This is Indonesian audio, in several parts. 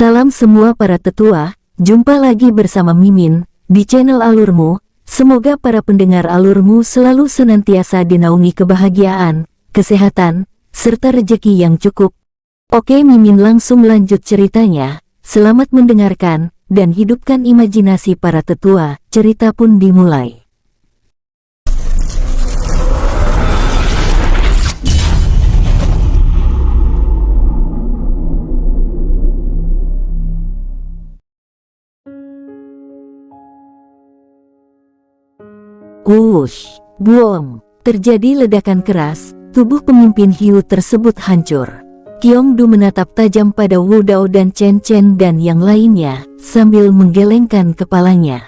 Salam semua para tetua, jumpa lagi bersama Mimin, di channel Alurmu. Semoga para pendengar Alurmu selalu senantiasa dinaungi kebahagiaan, kesehatan, serta rejeki yang cukup. Oke, Mimin langsung lanjut ceritanya. Selamat mendengarkan, dan hidupkan imajinasi para tetua. Cerita pun dimulai. Wush, buom, terjadi ledakan keras, tubuh pemimpin Hiu tersebut hancur. Qiongdu menatap tajam pada Wu Dao dan Chen Chen dan yang lainnya, sambil menggelengkan kepalanya.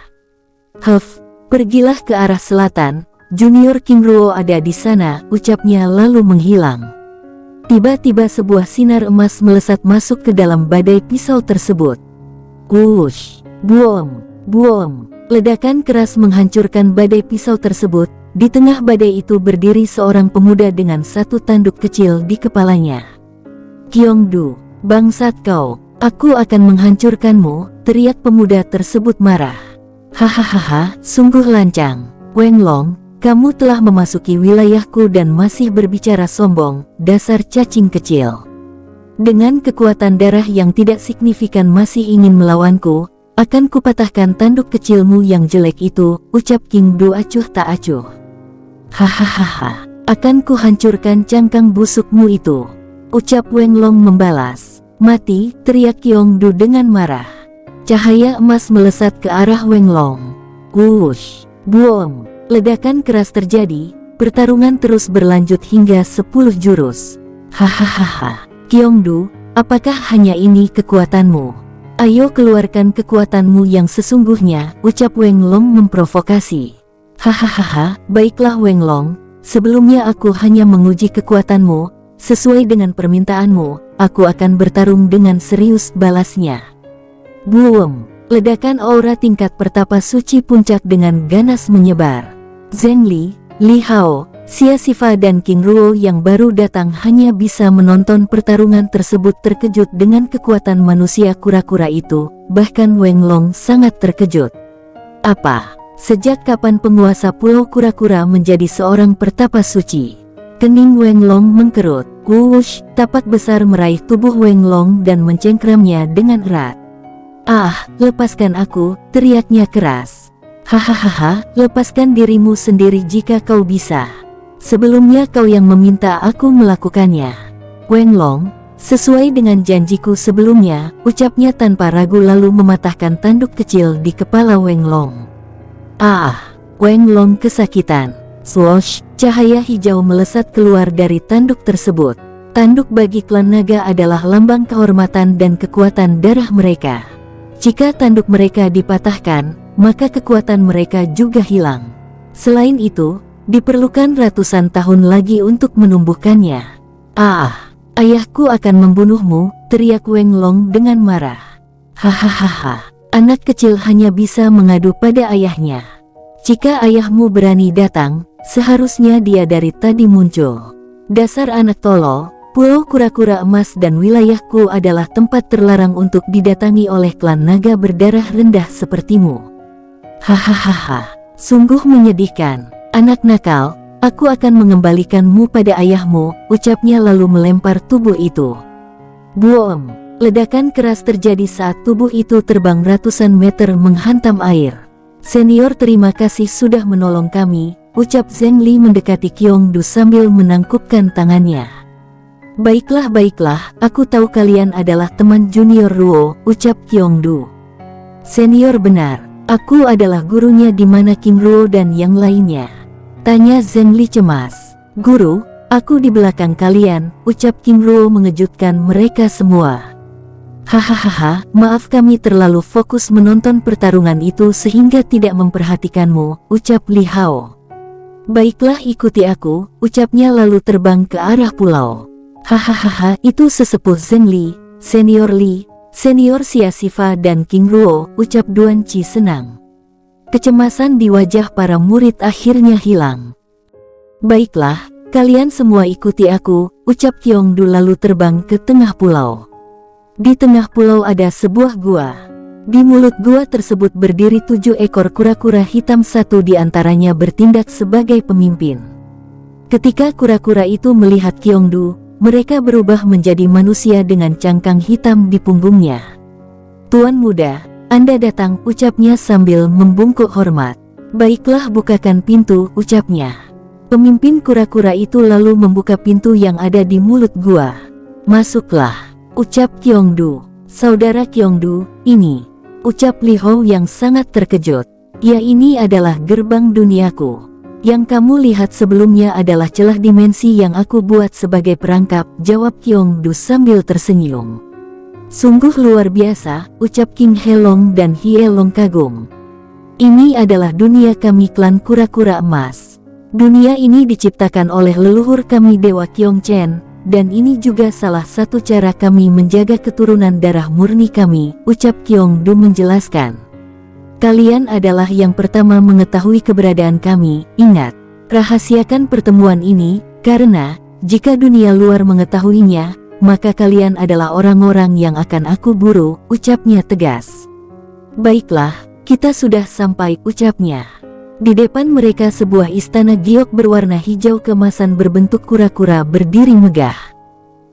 Pergilah ke arah selatan, Junior King Ruo ada di sana, ucapnya lalu menghilang. Tiba-tiba sebuah sinar emas melesat masuk ke dalam badai pisau tersebut. Wush, buom, buom. Ledakan keras menghancurkan badai pisau tersebut. Di tengah badai itu berdiri seorang pemuda dengan satu tanduk kecil di kepalanya. Qiongdu, bangsat kau, aku akan menghancurkanmu, teriak pemuda tersebut marah. Hahaha, sungguh lancang, Wenglong, kamu telah memasuki wilayahku dan masih berbicara sombong, dasar cacing kecil. Dengan kekuatan darah yang tidak signifikan masih ingin melawanku, akan kupatahkan tanduk kecilmu yang jelek itu, ucap King Du acuh tak acuh. Hahaha, akan kuhancurkan cangkang busukmu itu, ucap Wenglong membalas. Mati, teriak Qiongdu dengan marah. Cahaya emas melesat ke arah Wenglong. Wush, buom, ledakan keras terjadi, pertarungan terus berlanjut hingga 10 jurus. Hahaha, Qiongdu, apakah hanya ini kekuatanmu? Ayo keluarkan kekuatanmu yang sesungguhnya, ucap Wenglong memprovokasi. Hahaha, baiklah Wenglong, sebelumnya aku hanya menguji kekuatanmu, sesuai dengan permintaanmu, aku akan bertarung dengan serius, balasnya. Boom, ledakan aura tingkat pertapa suci puncak dengan ganas menyebar. Zhengli, Li Hao, Xia Xifa dan King Ruo yang baru datang hanya bisa menonton pertarungan tersebut terkejut dengan kekuatan manusia kura-kura itu, bahkan Wenglong sangat terkejut. Apa? Sejak kapan penguasa Pulau Kura-Kura menjadi seorang pertapa suci? Kening Wenglong mengkerut. Wush, tapak besar meraih tubuh Wenglong dan mencengkramnya dengan erat. Ah, lepaskan aku, teriaknya keras. Hahaha, lepaskan dirimu sendiri jika kau bisa. Sebelumnya kau yang meminta aku melakukannya. Wenglong, sesuai dengan janjiku sebelumnya, ucapnya tanpa ragu lalu mematahkan tanduk kecil di kepala Wenglong. Ah, Wenglong kesakitan. Swoosh, cahaya hijau melesat keluar dari tanduk tersebut. Tanduk bagi klan naga adalah lambang kehormatan dan kekuatan darah mereka. Jika tanduk mereka dipatahkan, maka kekuatan mereka juga hilang. Selain itu, diperlukan ratusan tahun lagi untuk menumbuhkannya. Ah, ayahku akan membunuhmu, teriak Wenglong dengan marah. Hahaha, anak kecil hanya bisa mengadu pada ayahnya. Jika ayahmu berani datang, seharusnya dia dari tadi muncul. Dasar anak tolol, Pulau Kura-Kura Emas dan wilayahku adalah tempat terlarang untuk didatangi oleh klan naga berdarah rendah sepertimu. Hahaha, sungguh menyedihkan. Anak nakal, aku akan mengembalikanmu pada ayahmu, ucapnya lalu melempar tubuh itu. Boom, ledakan keras terjadi saat tubuh itu terbang ratusan meter menghantam air. Senior, terima kasih sudah menolong kami, ucap Zhengli mendekati Qiongdu sambil menangkupkan tangannya. Baiklah, aku tahu kalian adalah teman Junior Ruo, ucap Qiongdu. Senior, benar, aku adalah gurunya. Di mana King Ruo dan yang lainnya? Tanya Zhengli cemas. Guru, aku di belakang kalian, ucap King Ruo mengejutkan mereka semua. Hahaha, maaf kami terlalu fokus menonton pertarungan itu sehingga tidak memperhatikanmu, ucap Li Hao. Baiklah, ikuti aku, ucapnya lalu terbang ke arah pulau. Hahaha, itu sesepuh Zhengli, Senior Li, Senior Xia Xifa dan King Ruo, ucap Duan Qi senang. Kecemasan di wajah para murid akhirnya hilang. Baiklah, kalian semua ikuti aku, ucap Qiongdu lalu terbang ke tengah pulau. Di tengah pulau ada sebuah gua. Di mulut gua tersebut berdiri 7 ekor kura-kura hitam, satu di antaranya bertindak sebagai pemimpin. Ketika kura-kura itu melihat Kyongdu, mereka berubah menjadi manusia dengan cangkang hitam di punggungnya. "Tuan muda, Anda datang," ucapnya sambil membungkuk hormat. "Baiklah, bukakan pintu," ucapnya. Pemimpin kura-kura itu lalu membuka pintu yang ada di mulut gua. "Masuklah," ucap Kyongdu. "Saudara Kyongdu, ini," ucap Li Hou yang sangat terkejut. "Ya, ini adalah gerbang duniaku. Yang kamu lihat sebelumnya adalah celah dimensi yang aku buat sebagai perangkap," jawab Kyongdu sambil tersenyum. "Sungguh luar biasa," ucap King Helong dan Hye Long kagum. "Ini adalah dunia kami, klan kura-kura emas. Dunia ini diciptakan oleh leluhur kami Dewa Kyongchen, dan ini juga salah satu cara kami menjaga keturunan darah murni kami," ucap Kyongdu menjelaskan. "Kalian adalah yang pertama mengetahui keberadaan kami. Ingat, rahasiakan pertemuan ini, karena jika dunia luar mengetahuinya, maka kalian adalah orang-orang yang akan aku buru," ucapnya tegas. "Baiklah, kita sudah sampai," ucapnya. Di depan mereka sebuah istana giok berwarna hijau keemasan berbentuk kura-kura berdiri megah.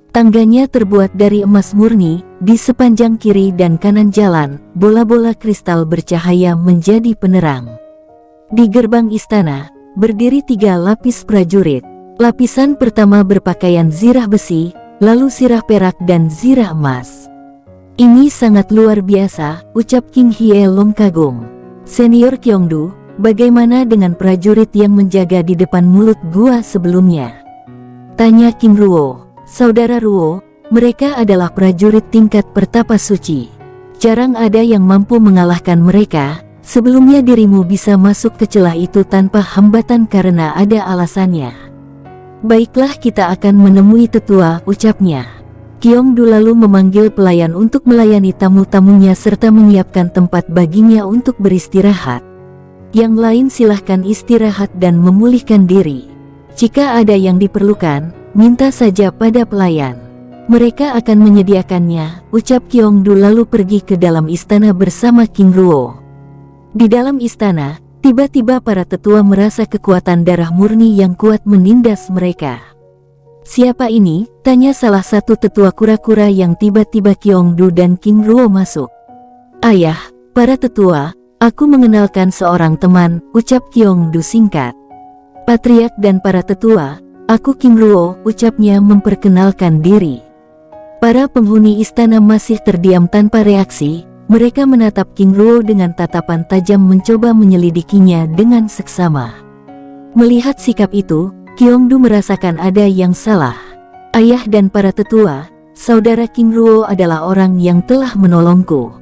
Tangganya terbuat dari emas murni, di sepanjang kiri dan kanan jalan, bola-bola kristal bercahaya menjadi penerang. Di gerbang istana, berdiri 3 lapis prajurit. Lapisan pertama berpakaian zirah besi, lalu zirah perak dan zirah emas. "Ini sangat luar biasa," ucap King Hye Long kagum. "Senior Kyongdu, bagaimana dengan prajurit yang menjaga di depan mulut gua sebelumnya?" tanya King Ruo. "Saudara Ruo, mereka adalah prajurit tingkat pertapa suci. Jarang ada yang mampu mengalahkan mereka. Sebelumnya dirimu bisa masuk ke celah itu tanpa hambatan karena ada alasannya." "Baiklah, kita akan menemui tetua," ucapnya. Kyongdu lalu memanggil pelayan untuk melayani tamu-tamunya serta menyiapkan tempat baginya untuk beristirahat. "Yang lain silahkan istirahat dan memulihkan diri. Jika ada yang diperlukan, minta saja pada pelayan. Mereka akan menyediakannya," ucap Kyongdu lalu pergi ke dalam istana bersama King Ruo. Di dalam istana, tiba-tiba para tetua merasa kekuatan darah murni yang kuat menindas mereka. "Siapa ini?" tanya salah satu tetua kura-kura yang tiba-tiba Kyongdu dan King Ruo masuk. "Ayah, para tetua, aku mengenalkan seorang teman," ucap Kyongdu singkat. "Patriark dan para tetua, aku King Ruo," ucapnya memperkenalkan diri. Para penghuni istana masih terdiam tanpa reaksi. Mereka menatap King Ruo dengan tatapan tajam mencoba menyelidikinya dengan seksama. Melihat sikap itu, Kyongdu merasakan ada yang salah. "Ayah dan para tetua, saudara King Ruo adalah orang yang telah menolongku.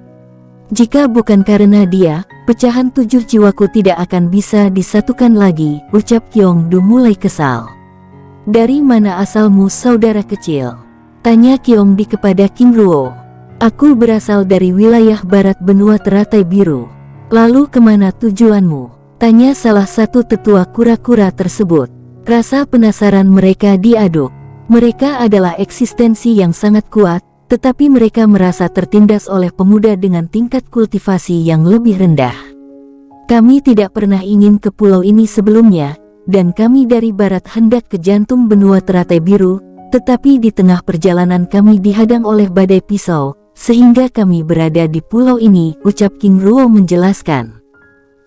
Jika bukan karena dia, pecahan 7 jiwaku tidak akan bisa disatukan lagi," ucap Kyongdu mulai kesal. "Dari mana asalmu, saudara kecil?" tanya Kyongdu kepada King Ruo. "Aku berasal dari wilayah barat benua teratai biru." "Lalu kemana tujuanmu?" tanya salah satu tetua kura-kura tersebut. Rasa penasaran mereka diaduk. Mereka adalah eksistensi yang sangat kuat, tetapi mereka merasa tertindas oleh pemuda dengan tingkat kultivasi yang lebih rendah. "Kami tidak pernah ingin ke pulau ini sebelumnya, dan kami dari barat hendak ke jantung benua teratai biru, tetapi di tengah perjalanan kami dihadang oleh badai pisau, sehingga kami berada di pulau ini," ucap King Ruo menjelaskan.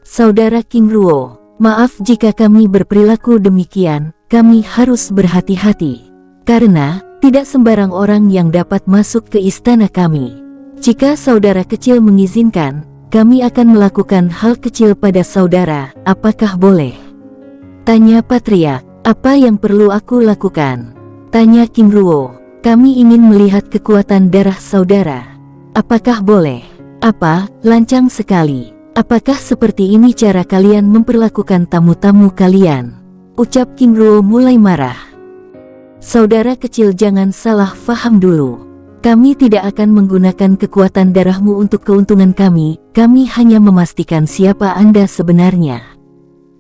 "Saudara King Ruo, maaf jika kami berperilaku demikian. Kami harus berhati-hati, karena tidak sembarang orang yang dapat masuk ke istana kami. Jika saudara kecil mengizinkan, kami akan melakukan hal kecil pada saudara, apakah boleh?" tanya Patriark. "Apa yang perlu aku lakukan?" tanya King Ruo. "Kami ingin melihat kekuatan darah saudara. Apakah boleh?" "Apa, lancang sekali. Apakah seperti ini cara kalian memperlakukan tamu-tamu kalian?" ucap King Ruo mulai marah. "Saudara kecil, jangan salah faham dulu. Kami tidak akan menggunakan kekuatan darahmu untuk keuntungan kami. Kami hanya memastikan siapa Anda sebenarnya."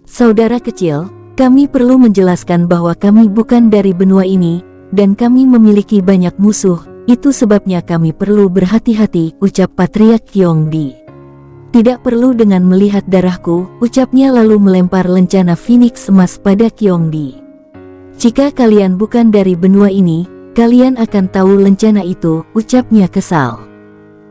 "Saudara kecil, kami perlu menjelaskan bahwa kami bukan dari benua ini, dan kami memiliki banyak musuh," Itu sebabnya kami perlu berhati-hati, ucap Patriark Kyongdi. Tidak perlu dengan melihat darahku, ucapnya lalu melempar lencana Phoenix emas pada Kyongdi. Jika kalian bukan dari benua ini, kalian akan tahu lencana itu, ucapnya kesal.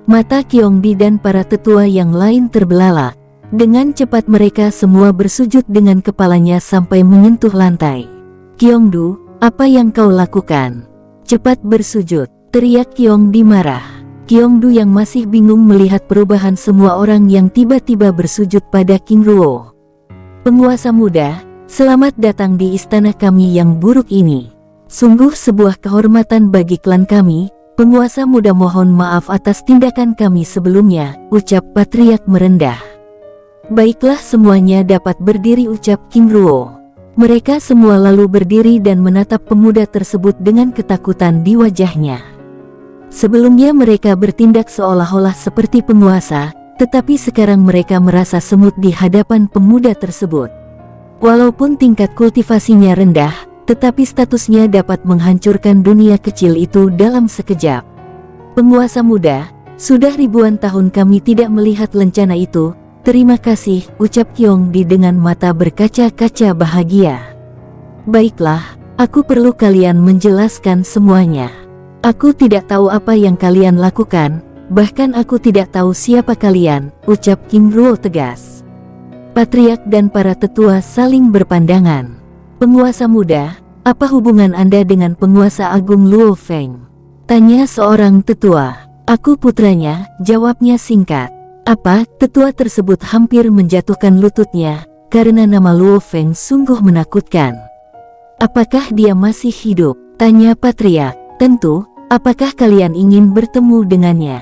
Mata Kyongdi dan para tetua yang lain terbelalak. Dengan cepat mereka semua bersujud dengan kepalanya sampai menyentuh lantai. Kyongdu, apa yang kau lakukan? Cepat bersujud, teriak Kyongdi marah. Kyongdu yang masih bingung melihat perubahan semua orang yang tiba-tiba bersujud pada King Ruo. Penguasa muda, selamat datang di istana kami yang buruk ini. Sungguh sebuah kehormatan bagi klan kami. Penguasa muda mohon maaf atas tindakan kami sebelumnya, ucap Patriark merendah. Baiklah semuanya dapat berdiri, ucap King Ruo. Mereka semua lalu berdiri dan menatap pemuda tersebut dengan ketakutan di wajahnya. Sebelumnya mereka bertindak seolah-olah seperti penguasa, tetapi sekarang mereka merasa semut di hadapan pemuda tersebut. Walaupun tingkat kultivasinya rendah, tetapi statusnya dapat menghancurkan dunia kecil itu dalam sekejap. Penguasa muda, sudah ribuan tahun kami tidak melihat lencana itu. Terima kasih, ucap Kyongdi dengan mata berkaca-kaca bahagia. Baiklah, aku perlu kalian menjelaskan semuanya. Aku tidak tahu apa yang kalian lakukan, bahkan aku tidak tahu siapa kalian, ucap King Ruo tegas. Patriark dan para tetua saling berpandangan. Penguasa muda, apa hubungan Anda dengan penguasa agung Luo Feng? Tanya seorang tetua. Aku putranya, jawabnya singkat. Apa? Tetua tersebut hampir menjatuhkan lututnya, karena nama Luo Feng sungguh menakutkan. Apakah dia masih hidup? Tanya Patriark. Tentu, apakah kalian ingin bertemu dengannya?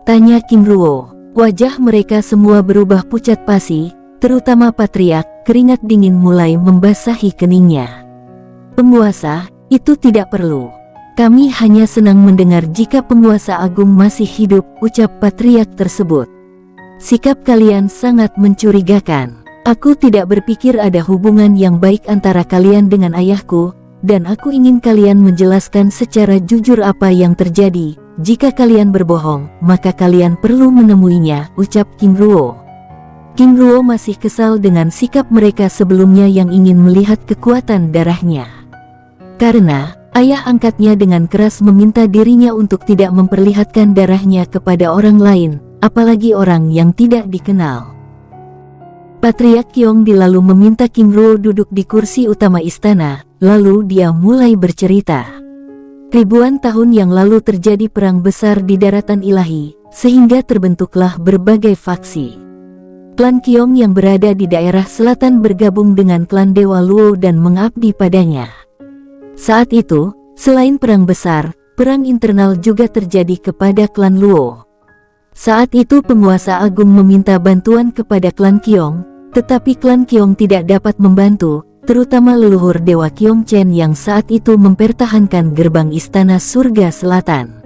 Tanya King Ruo. Wajah mereka semua berubah pucat pasi, terutama Patriark, keringat dingin mulai membasahi keningnya. Penguasa, itu tidak perlu. Kami hanya senang mendengar jika penguasa agung masih hidup, ucap Patriark tersebut. Sikap kalian sangat mencurigakan. Aku tidak berpikir ada hubungan yang baik antara kalian dengan ayahku, dan aku ingin kalian menjelaskan secara jujur apa yang terjadi. Jika kalian berbohong, maka kalian perlu menemuinya, ucap King Ruo. King Ruo masih kesal dengan sikap mereka sebelumnya yang ingin melihat kekuatan darahnya. Karena ayah angkatnya dengan keras meminta dirinya untuk tidak memperlihatkan darahnya kepada orang lain, apalagi orang yang tidak dikenal. Patriark Kyongdi lalu meminta King Ruo duduk di kursi utama istana, lalu dia mulai bercerita. Ribuan tahun yang lalu terjadi perang besar di daratan ilahi, sehingga terbentuklah berbagai faksi. Klan Kyong yang berada di daerah selatan bergabung dengan klan Dewa Luo dan mengabdi padanya. Saat itu, selain perang besar, perang internal juga terjadi kepada klan Luo. Saat itu penguasa agung meminta bantuan kepada klan Kyong, tetapi klan Kyong tidak dapat membantu, terutama leluhur Dewa Kyongchen yang saat itu mempertahankan gerbang istana surga selatan.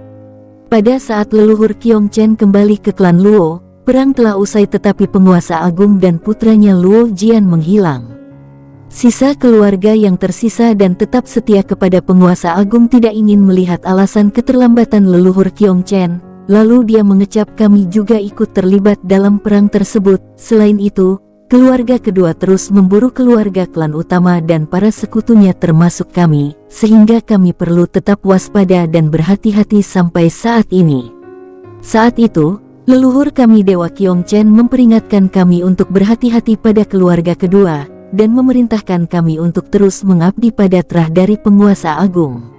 Pada saat leluhur Kyongchen kembali ke klan Luo, perang telah usai tetapi penguasa agung dan putranya Luo Jian menghilang. Sisa keluarga yang tersisa dan tetap setia kepada penguasa agung tidak ingin melihat alasan keterlambatan leluhur Kyongchen. Lalu dia mengecap kami juga ikut terlibat dalam perang tersebut. Selain itu, keluarga kedua terus memburu keluarga klan utama dan para sekutunya termasuk kami, sehingga kami perlu tetap waspada dan berhati-hati sampai saat ini. Saat itu, leluhur kami Dewa Kyongchen memperingatkan kami untuk berhati-hati pada keluarga kedua, dan memerintahkan kami untuk terus mengabdi pada terah dari penguasa agung.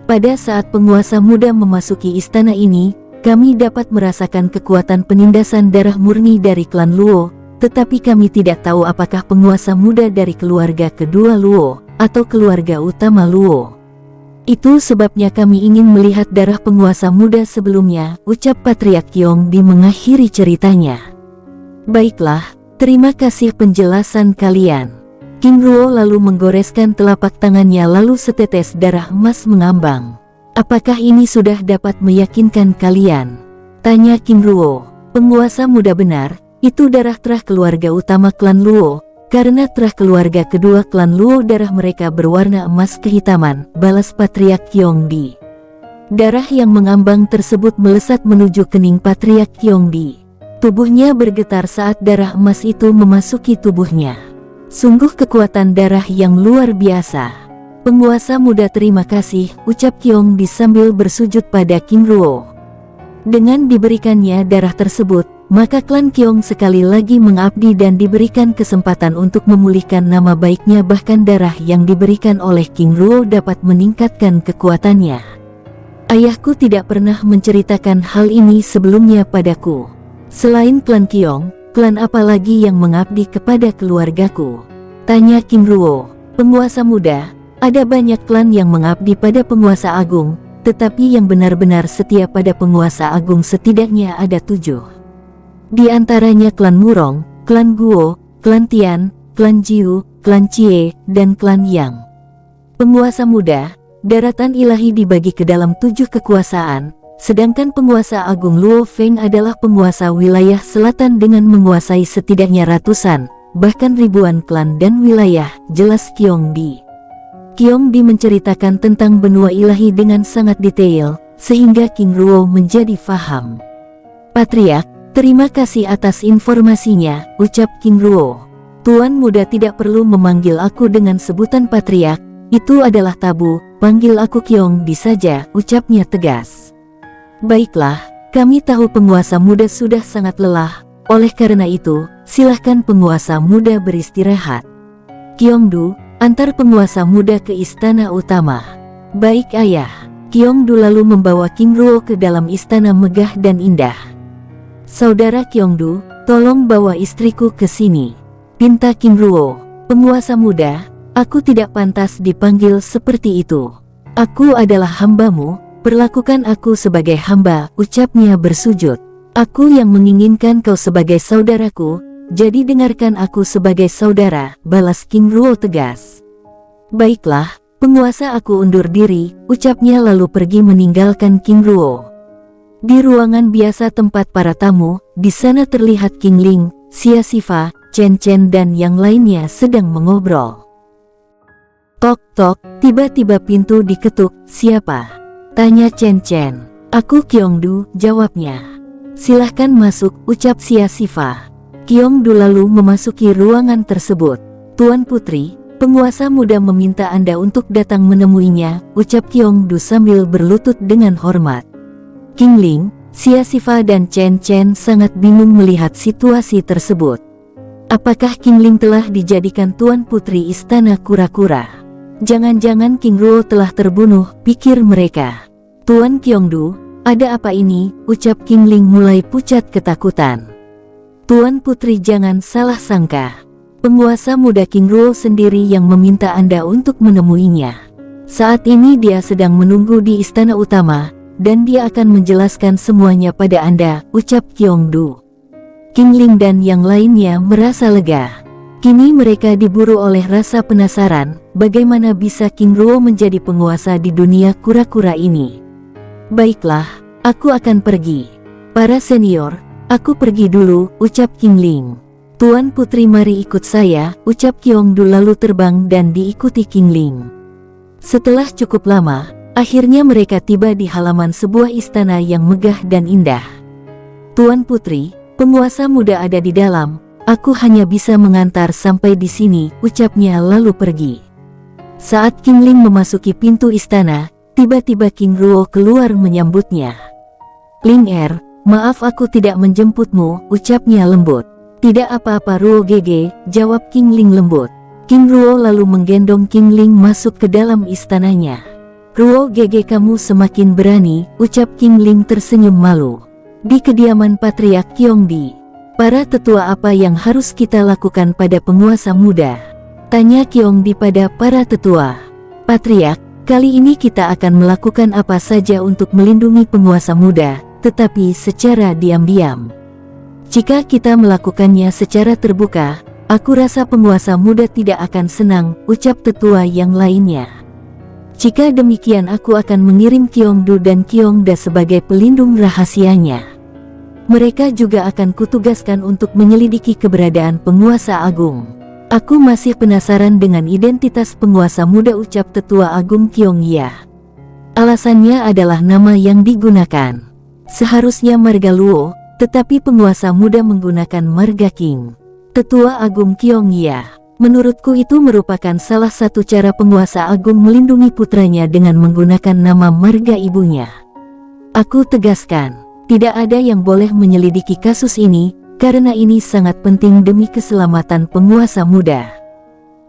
Pada saat penguasa muda memasuki istana ini, kami dapat merasakan kekuatan penindasan darah murni dari klan Luo, tetapi kami tidak tahu apakah penguasa muda dari keluarga kedua Luo, atau keluarga utama Luo. Itu sebabnya kami ingin melihat darah penguasa muda sebelumnya, ucap Patriark Kyongdi mengakhiri ceritanya. Baiklah, terima kasih penjelasan kalian. King Ruo lalu menggoreskan telapak tangannya lalu setetes darah emas mengambang. Apakah ini sudah dapat meyakinkan kalian? Tanya King Ruo. Penguasa muda benar, itu darah terah keluarga utama klan Luo, karena terah keluarga kedua klan Luo darah mereka berwarna emas kehitaman, balas Patriark Kyongdi. Darah yang mengambang tersebut melesat menuju kening Patriark Kyongdi. Tubuhnya bergetar saat darah emas itu memasuki tubuhnya. Sungguh kekuatan darah yang luar biasa. Penguasa muda, terima kasih, ucap Kyongdi sambil bersujud pada King Ruo. Dengan diberikannya darah tersebut, maka klan Kyong sekali lagi mengabdi dan diberikan kesempatan untuk memulihkan nama baiknya. Bahkan darah yang diberikan oleh King Ruo dapat meningkatkan kekuatannya. Ayahku tidak pernah menceritakan hal ini sebelumnya padaku. Selain klan Kyong, klan apa lagi yang mengabdi kepada keluargaku? Tanya King Ruo. Penguasa muda, ada banyak klan yang mengabdi pada penguasa agung, tetapi yang benar-benar setia pada penguasa agung setidaknya ada 7. Di antaranya klan Murong, klan Guo, klan Tian, klan Jiu, klan Chie, dan klan Yang. Penguasa muda, daratan ilahi dibagi ke dalam 7 kekuasaan, sedangkan penguasa agung Luo Feng adalah penguasa wilayah selatan dengan menguasai setidaknya ratusan, bahkan ribuan klan dan wilayah, jelas Kyongdi. Kyongdi menceritakan tentang benua ilahi dengan sangat detail, sehingga King Ruo menjadi faham. Patriark, terima kasih atas informasinya, ucap King Ruo. Tuan muda tidak perlu memanggil aku dengan sebutan Patriark, itu adalah tabu, panggil aku Kyongdi saja, ucapnya tegas. Baiklah, kami tahu penguasa muda sudah sangat lelah, oleh karena itu, silahkan penguasa muda beristirahat. Kyongdu, antar penguasa muda ke istana utama. Baik ayah. Kyongdu lalu membawa King Ruo ke dalam istana megah dan indah. Saudara Kyongdu, tolong bawa istriku ke sini, pinta King Ruo. Penguasa muda, aku tidak pantas dipanggil seperti itu. Aku adalah hambamu, perlakukan aku sebagai hamba, ucapnya bersujud. Aku yang menginginkan kau sebagai saudaraku, jadi dengarkan aku sebagai saudara, balas King Ruo tegas. Baiklah, penguasa, aku undur diri, ucapnya lalu pergi meninggalkan King Ruo. Di ruangan biasa tempat para tamu, di sana terlihat King Ling, Xia Xifa, Chen Chen dan yang lainnya sedang mengobrol. Tok tok, tiba-tiba pintu diketuk. Siapa? Tanya Chen Chen. Aku Kyongdu, jawabnya. Silahkan masuk, ucap Xia Xifa. Kyongdu lalu memasuki ruangan tersebut. Tuan Putri, penguasa muda meminta Anda untuk datang menemuinya, ucap Kyongdu sambil berlutut dengan hormat. King Ling, Xia Xifa dan Chen Chen sangat bingung melihat situasi tersebut. Apakah King Ling telah dijadikan Tuan Putri Istana Kura-Kura? Jangan-jangan King Ruo telah terbunuh, pikir mereka. Tuan Kyongdu, ada apa ini? Ucap King Ling mulai pucat ketakutan. Tuan Putri, jangan salah sangka. Penguasa muda King Ruo sendiri yang meminta Anda untuk menemuinya. Saat ini dia sedang menunggu di istana utama, dan dia akan menjelaskan semuanya pada Anda, ucap Kyongdu. King Ling dan yang lainnya merasa lega. Kini mereka diburu oleh rasa penasaran, bagaimana bisa King Ruo menjadi penguasa di dunia kura-kura ini. Baiklah, aku akan pergi. Para senior, aku pergi dulu, ucap King Ling. Tuan Putri, mari ikut saya, ucap Kyongdu lalu terbang dan diikuti King Ling. Setelah cukup lama, akhirnya mereka tiba di halaman sebuah istana yang megah dan indah. Tuan Putri, penguasa muda ada di dalam, aku hanya bisa mengantar sampai di sini, ucapnya lalu pergi. Saat King Ling memasuki pintu istana, tiba-tiba King Ruo keluar menyambutnya. Ling maaf aku tidak menjemputmu, ucapnya lembut. Tidak apa-apa Ruo Gege, jawab King Ling lembut. King Ruo lalu menggendong King Ling masuk ke dalam istananya. Ruo Gege, kamu semakin berani, ucap King Ling tersenyum malu. Di kediaman Patriark Kyongdi, para tetua, apa yang harus kita lakukan pada penguasa muda? Tanya Kyongdi pada para tetua. Patriark, kali ini kita akan melakukan apa saja untuk melindungi penguasa muda, tetapi secara diam-diam. Jika kita melakukannya secara terbuka, aku rasa penguasa muda tidak akan senang, ucap tetua yang lainnya. Jika demikian aku akan mengirim Kyongdu dan Kyongda sebagai pelindung rahasianya. Mereka juga akan kutugaskan untuk menyelidiki keberadaan penguasa agung. Aku masih penasaran dengan identitas penguasa muda, ucap tetua agung Kyongya. Alasannya adalah nama yang digunakan. Seharusnya marga Luo, tetapi penguasa muda menggunakan marga King. Tetua Agung Kyongya. Menurutku itu merupakan salah satu cara penguasa agung melindungi putranya dengan menggunakan nama marga ibunya. Aku tegaskan, tidak ada yang boleh menyelidiki kasus ini, karena ini sangat penting demi keselamatan penguasa muda.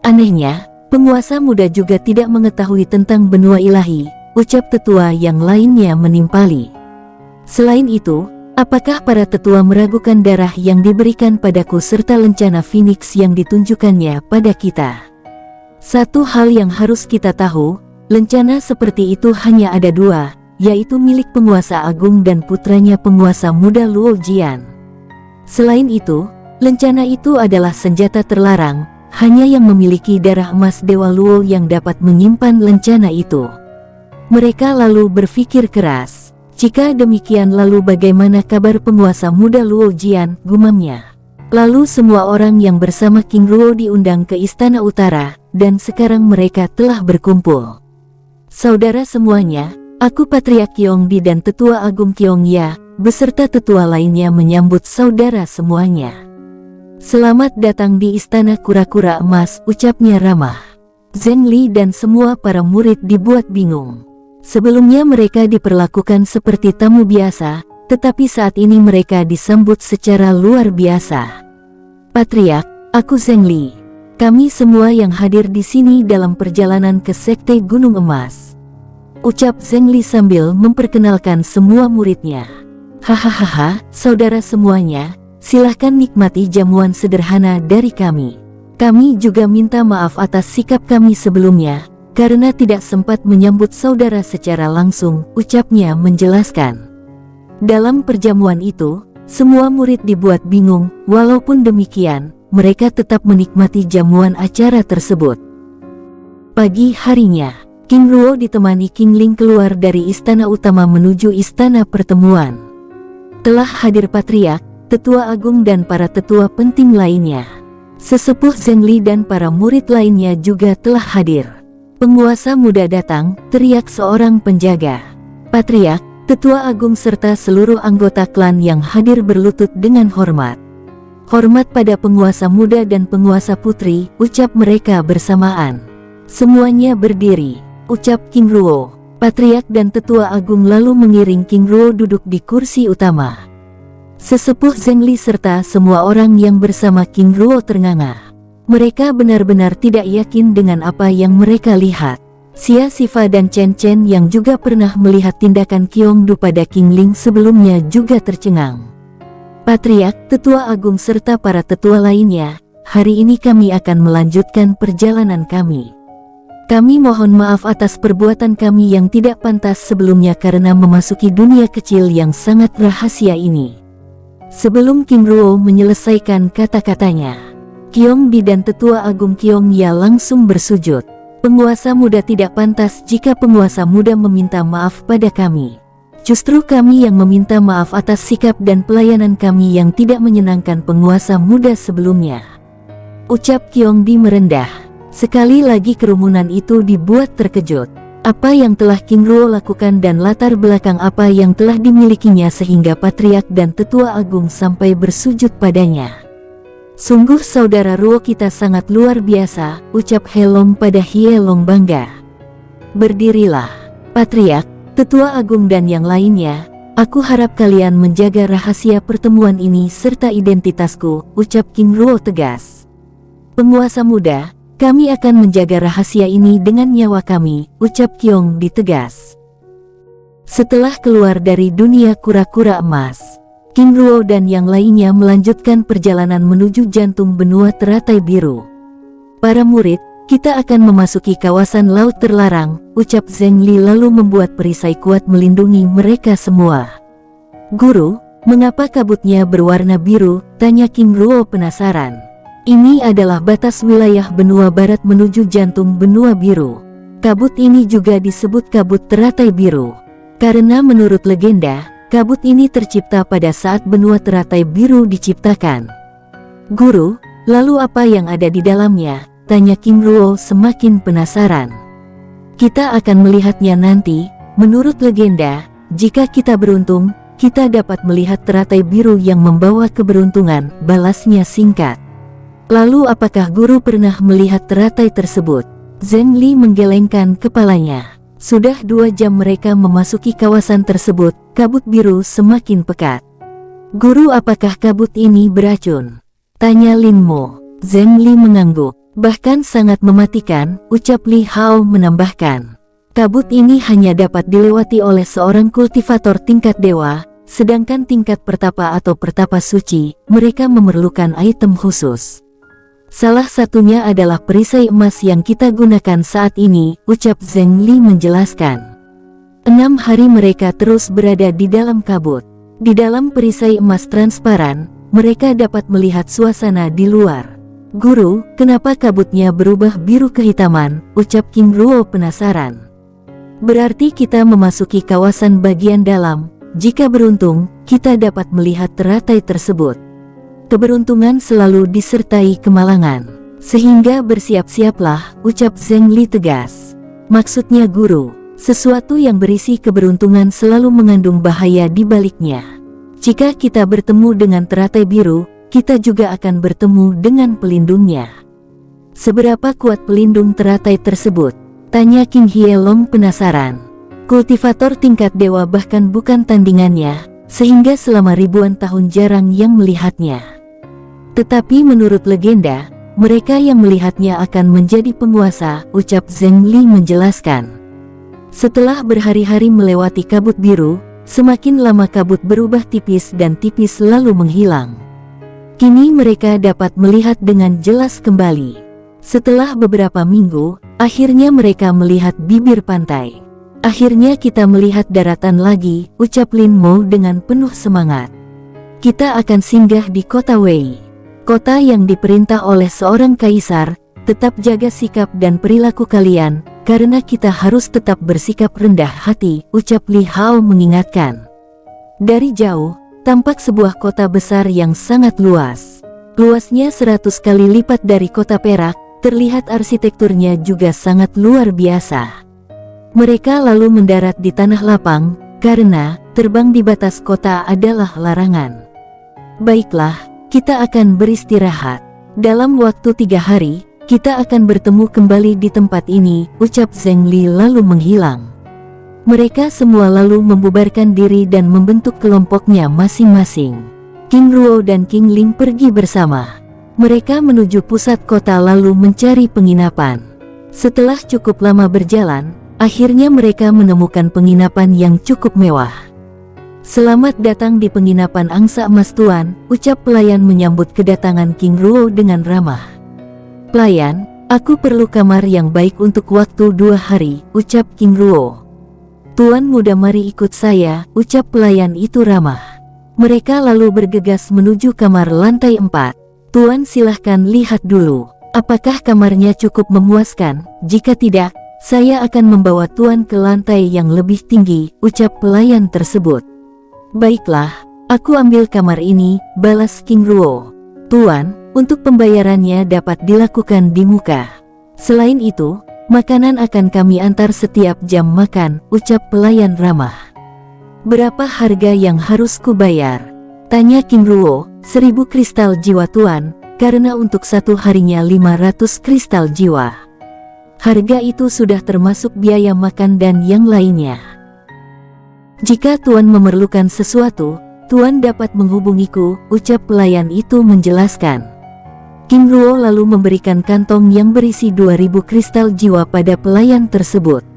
Anehnya, penguasa muda juga tidak mengetahui tentang benua ilahi, ucap tetua yang lainnya menimpali. Selain itu, apakah para tetua meragukan darah yang diberikan padaku serta lencana Phoenix yang ditunjukkannya pada kita? Satu hal yang harus kita tahu, lencana seperti itu hanya ada dua, yaitu milik penguasa agung dan putranya penguasa muda Luo Jian. Selain itu, lencana itu adalah senjata terlarang, hanya yang memiliki darah emas Dewa Luo yang dapat menyimpan lencana itu. Mereka lalu berpikir keras. Jika demikian lalu bagaimana kabar penguasa muda Luo Jian, gumamnya. Lalu semua orang yang bersama King Luo diundang ke Istana Utara, dan sekarang mereka telah berkumpul. Saudara semuanya, aku Patriark Kyongdi dan Tetua Agung Kyongya, beserta tetua lainnya menyambut saudara semuanya. Selamat datang di Istana Kura-Kura Emas, ucapnya ramah. Zhengli dan semua para murid dibuat bingung. Sebelumnya mereka diperlakukan seperti tamu biasa, tetapi saat ini mereka disambut secara luar biasa. Patriark, aku Zhengli. Kami semua yang hadir di sini dalam perjalanan ke Sekte Gunung Emas. Ucap Zhengli sambil memperkenalkan semua muridnya. Hahaha, saudara semuanya, silahkan nikmati jamuan sederhana dari kami. Kami juga minta maaf atas sikap kami sebelumnya, karena tidak sempat menyambut saudara secara langsung, ucapnya menjelaskan. Dalam perjamuan itu, semua murid dibuat bingung, walaupun demikian, mereka tetap menikmati jamuan acara tersebut. Pagi harinya, King Luo ditemani King Ling keluar dari istana utama menuju istana pertemuan. Telah hadir Patriark, Tetua Agung dan para tetua penting lainnya. Sesepuh Zhengli dan para murid lainnya juga telah hadir. Penguasa muda datang, teriak seorang penjaga. Patriark, Tetua Agung serta seluruh anggota klan yang hadir berlutut dengan hormat. Hormat pada penguasa muda dan penguasa putri, ucap mereka bersamaan. Semuanya berdiri, ucap King Luo. Patriark dan Tetua Agung lalu mengiring King Luo duduk di kursi utama. Sesepuh Zhengli serta semua orang yang bersama King Luo ternganga. Mereka benar-benar tidak yakin dengan apa yang mereka lihat. Xia Xifa dan Chen Chen yang juga pernah melihat tindakan Kyongdu pada King Ling sebelumnya juga tercengang. Patriark, Tetua Agung serta para tetua lainnya, hari ini kami akan melanjutkan perjalanan kami. Kami mohon maaf atas perbuatan kami yang tidak pantas sebelumnya karena memasuki dunia kecil yang sangat rahasia ini. Sebelum King Luo menyelesaikan kata-katanya, Kyongdi dan Tetua Agung Kyongya langsung bersujud. Penguasa muda tidak pantas jika penguasa muda meminta maaf pada kami. Justru kami yang meminta maaf atas sikap dan pelayanan kami yang tidak menyenangkan penguasa muda sebelumnya. Ucap Kyongdi merendah. Sekali lagi kerumunan itu dibuat terkejut. Apa yang telah King Luo lakukan dan latar belakang apa yang telah dimilikinya sehingga Patriark dan Tetua Agung sampai bersujud padanya. Sungguh saudara Luo kita sangat luar biasa, ucap Helong pada Hielong bangga. Berdirilah, Patriark, Tetua Agung dan yang lainnya, aku harap kalian menjaga rahasia pertemuan ini serta identitasku, ucap King Luo tegas. Penguasa muda, kami akan menjaga rahasia ini dengan nyawa kami, ucap Kyongdi tegas. Setelah keluar dari dunia kura-kura emas, King Luo dan yang lainnya melanjutkan perjalanan menuju jantung benua teratai biru. Para murid, kita akan memasuki kawasan laut terlarang, ucap Zhengli lalu membuat perisai kuat melindungi mereka semua. Guru, mengapa kabutnya berwarna biru? Tanya King Luo penasaran. Ini adalah batas wilayah benua barat menuju jantung benua biru. Kabut ini juga disebut kabut teratai biru. Karena menurut legenda, kabut ini tercipta pada saat benua teratai biru diciptakan. Guru, lalu apa yang ada di dalamnya? Tanya King Luo semakin penasaran. Kita akan melihatnya nanti, Menurut legenda, jika kita beruntung, kita dapat melihat teratai biru yang membawa keberuntungan, balasnya singkat. Lalu apakah guru pernah melihat teratai tersebut? Zheng Li menggelengkan kepalanya. Sudah 2 jam mereka memasuki kawasan tersebut, kabut biru semakin pekat. Guru, apakah kabut ini beracun? Tanya Lin Mo. Zheng Li mengangguk. Bahkan sangat mematikan, ucap Li Hao menambahkan. Kabut ini hanya dapat dilewati oleh seorang kultivator tingkat dewa, sedangkan tingkat pertapa atau pertapa suci, mereka memerlukan item khusus. Salah satunya adalah perisai emas yang kita gunakan saat ini, ucap Zheng Li menjelaskan. 6 hari mereka terus berada di dalam kabut. Di dalam perisai emas transparan, mereka dapat melihat suasana di luar. Guru, kenapa kabutnya berubah biru kehitaman, ucap King Ruo penasaran. Berarti kita memasuki kawasan bagian dalam. Jika beruntung, kita dapat melihat teratai tersebut. Keberuntungan selalu disertai kemalangan. Sehingga bersiap-siaplah, ucap Zheng Li tegas. Maksudnya guru, sesuatu yang berisi keberuntungan selalu mengandung bahaya di baliknya. Jika kita bertemu dengan teratai biru, kita juga akan bertemu dengan pelindungnya. Seberapa kuat pelindung teratai tersebut? Tanya King Hielong penasaran. Kultivator tingkat dewa bahkan bukan tandingannya, sehingga selama ribuan tahun jarang yang melihatnya. Tetapi menurut legenda, mereka yang melihatnya akan menjadi penguasa, ucap Zheng Li menjelaskan. Setelah berhari-hari melewati kabut biru, semakin lama kabut berubah tipis dan tipis lalu menghilang. Kini mereka dapat melihat dengan jelas kembali. Setelah beberapa minggu, akhirnya mereka melihat bibir pantai. Akhirnya kita melihat daratan lagi, ucap Lin Mo dengan penuh semangat. Kita akan singgah di kota Wei. Kota yang diperintah oleh seorang kaisar. Tetap jaga sikap dan perilaku kalian, karena kita harus tetap bersikap rendah hati, ucap Li Hao mengingatkan. Dari jauh, tampak sebuah kota besar yang sangat luas. Luasnya 100 kali lipat dari kota Perak. Terlihat arsitekturnya juga sangat luar biasa. Mereka lalu mendarat di tanah lapang, karena terbang di batas kota adalah larangan. Baiklah, kita akan beristirahat. Dalam waktu 3 hari, kita akan bertemu kembali di tempat ini, ucap Zheng Li lalu menghilang. Mereka semua lalu membubarkan diri dan membentuk kelompoknya masing-masing. King Ruo dan King Ling pergi bersama. Mereka menuju pusat kota lalu mencari penginapan. Setelah cukup lama berjalan, akhirnya mereka menemukan penginapan yang cukup mewah. Selamat datang di penginapan Angsa Emas Tuan, ucap pelayan menyambut kedatangan King Ruo dengan ramah. Pelayan, aku perlu kamar yang baik untuk waktu 2 hari, ucap King Ruo. Tuan muda, mari ikut saya, ucap pelayan itu ramah. Mereka lalu bergegas menuju kamar lantai 4. Tuan, silahkan lihat dulu. Apakah kamarnya cukup memuaskan? Jika tidak, saya akan membawa Tuan ke lantai yang lebih tinggi, ucap pelayan tersebut. Baiklah, aku ambil kamar ini, balas King Ruo. Tuan, untuk pembayarannya dapat dilakukan di muka. Selain itu, makanan akan kami antar setiap jam makan, ucap pelayan ramah. Berapa harga yang harus kubayar? Tanya King Ruo. 1000 kristal jiwa Tuan, karena untuk 1 harinya 500 kristal jiwa. Harga itu sudah termasuk biaya makan dan yang lainnya. Jika Tuan memerlukan sesuatu, Tuan dapat menghubungiku, ucap pelayan itu menjelaskan. King Ruo lalu memberikan kantong yang berisi 2000 kristal jiwa pada pelayan tersebut.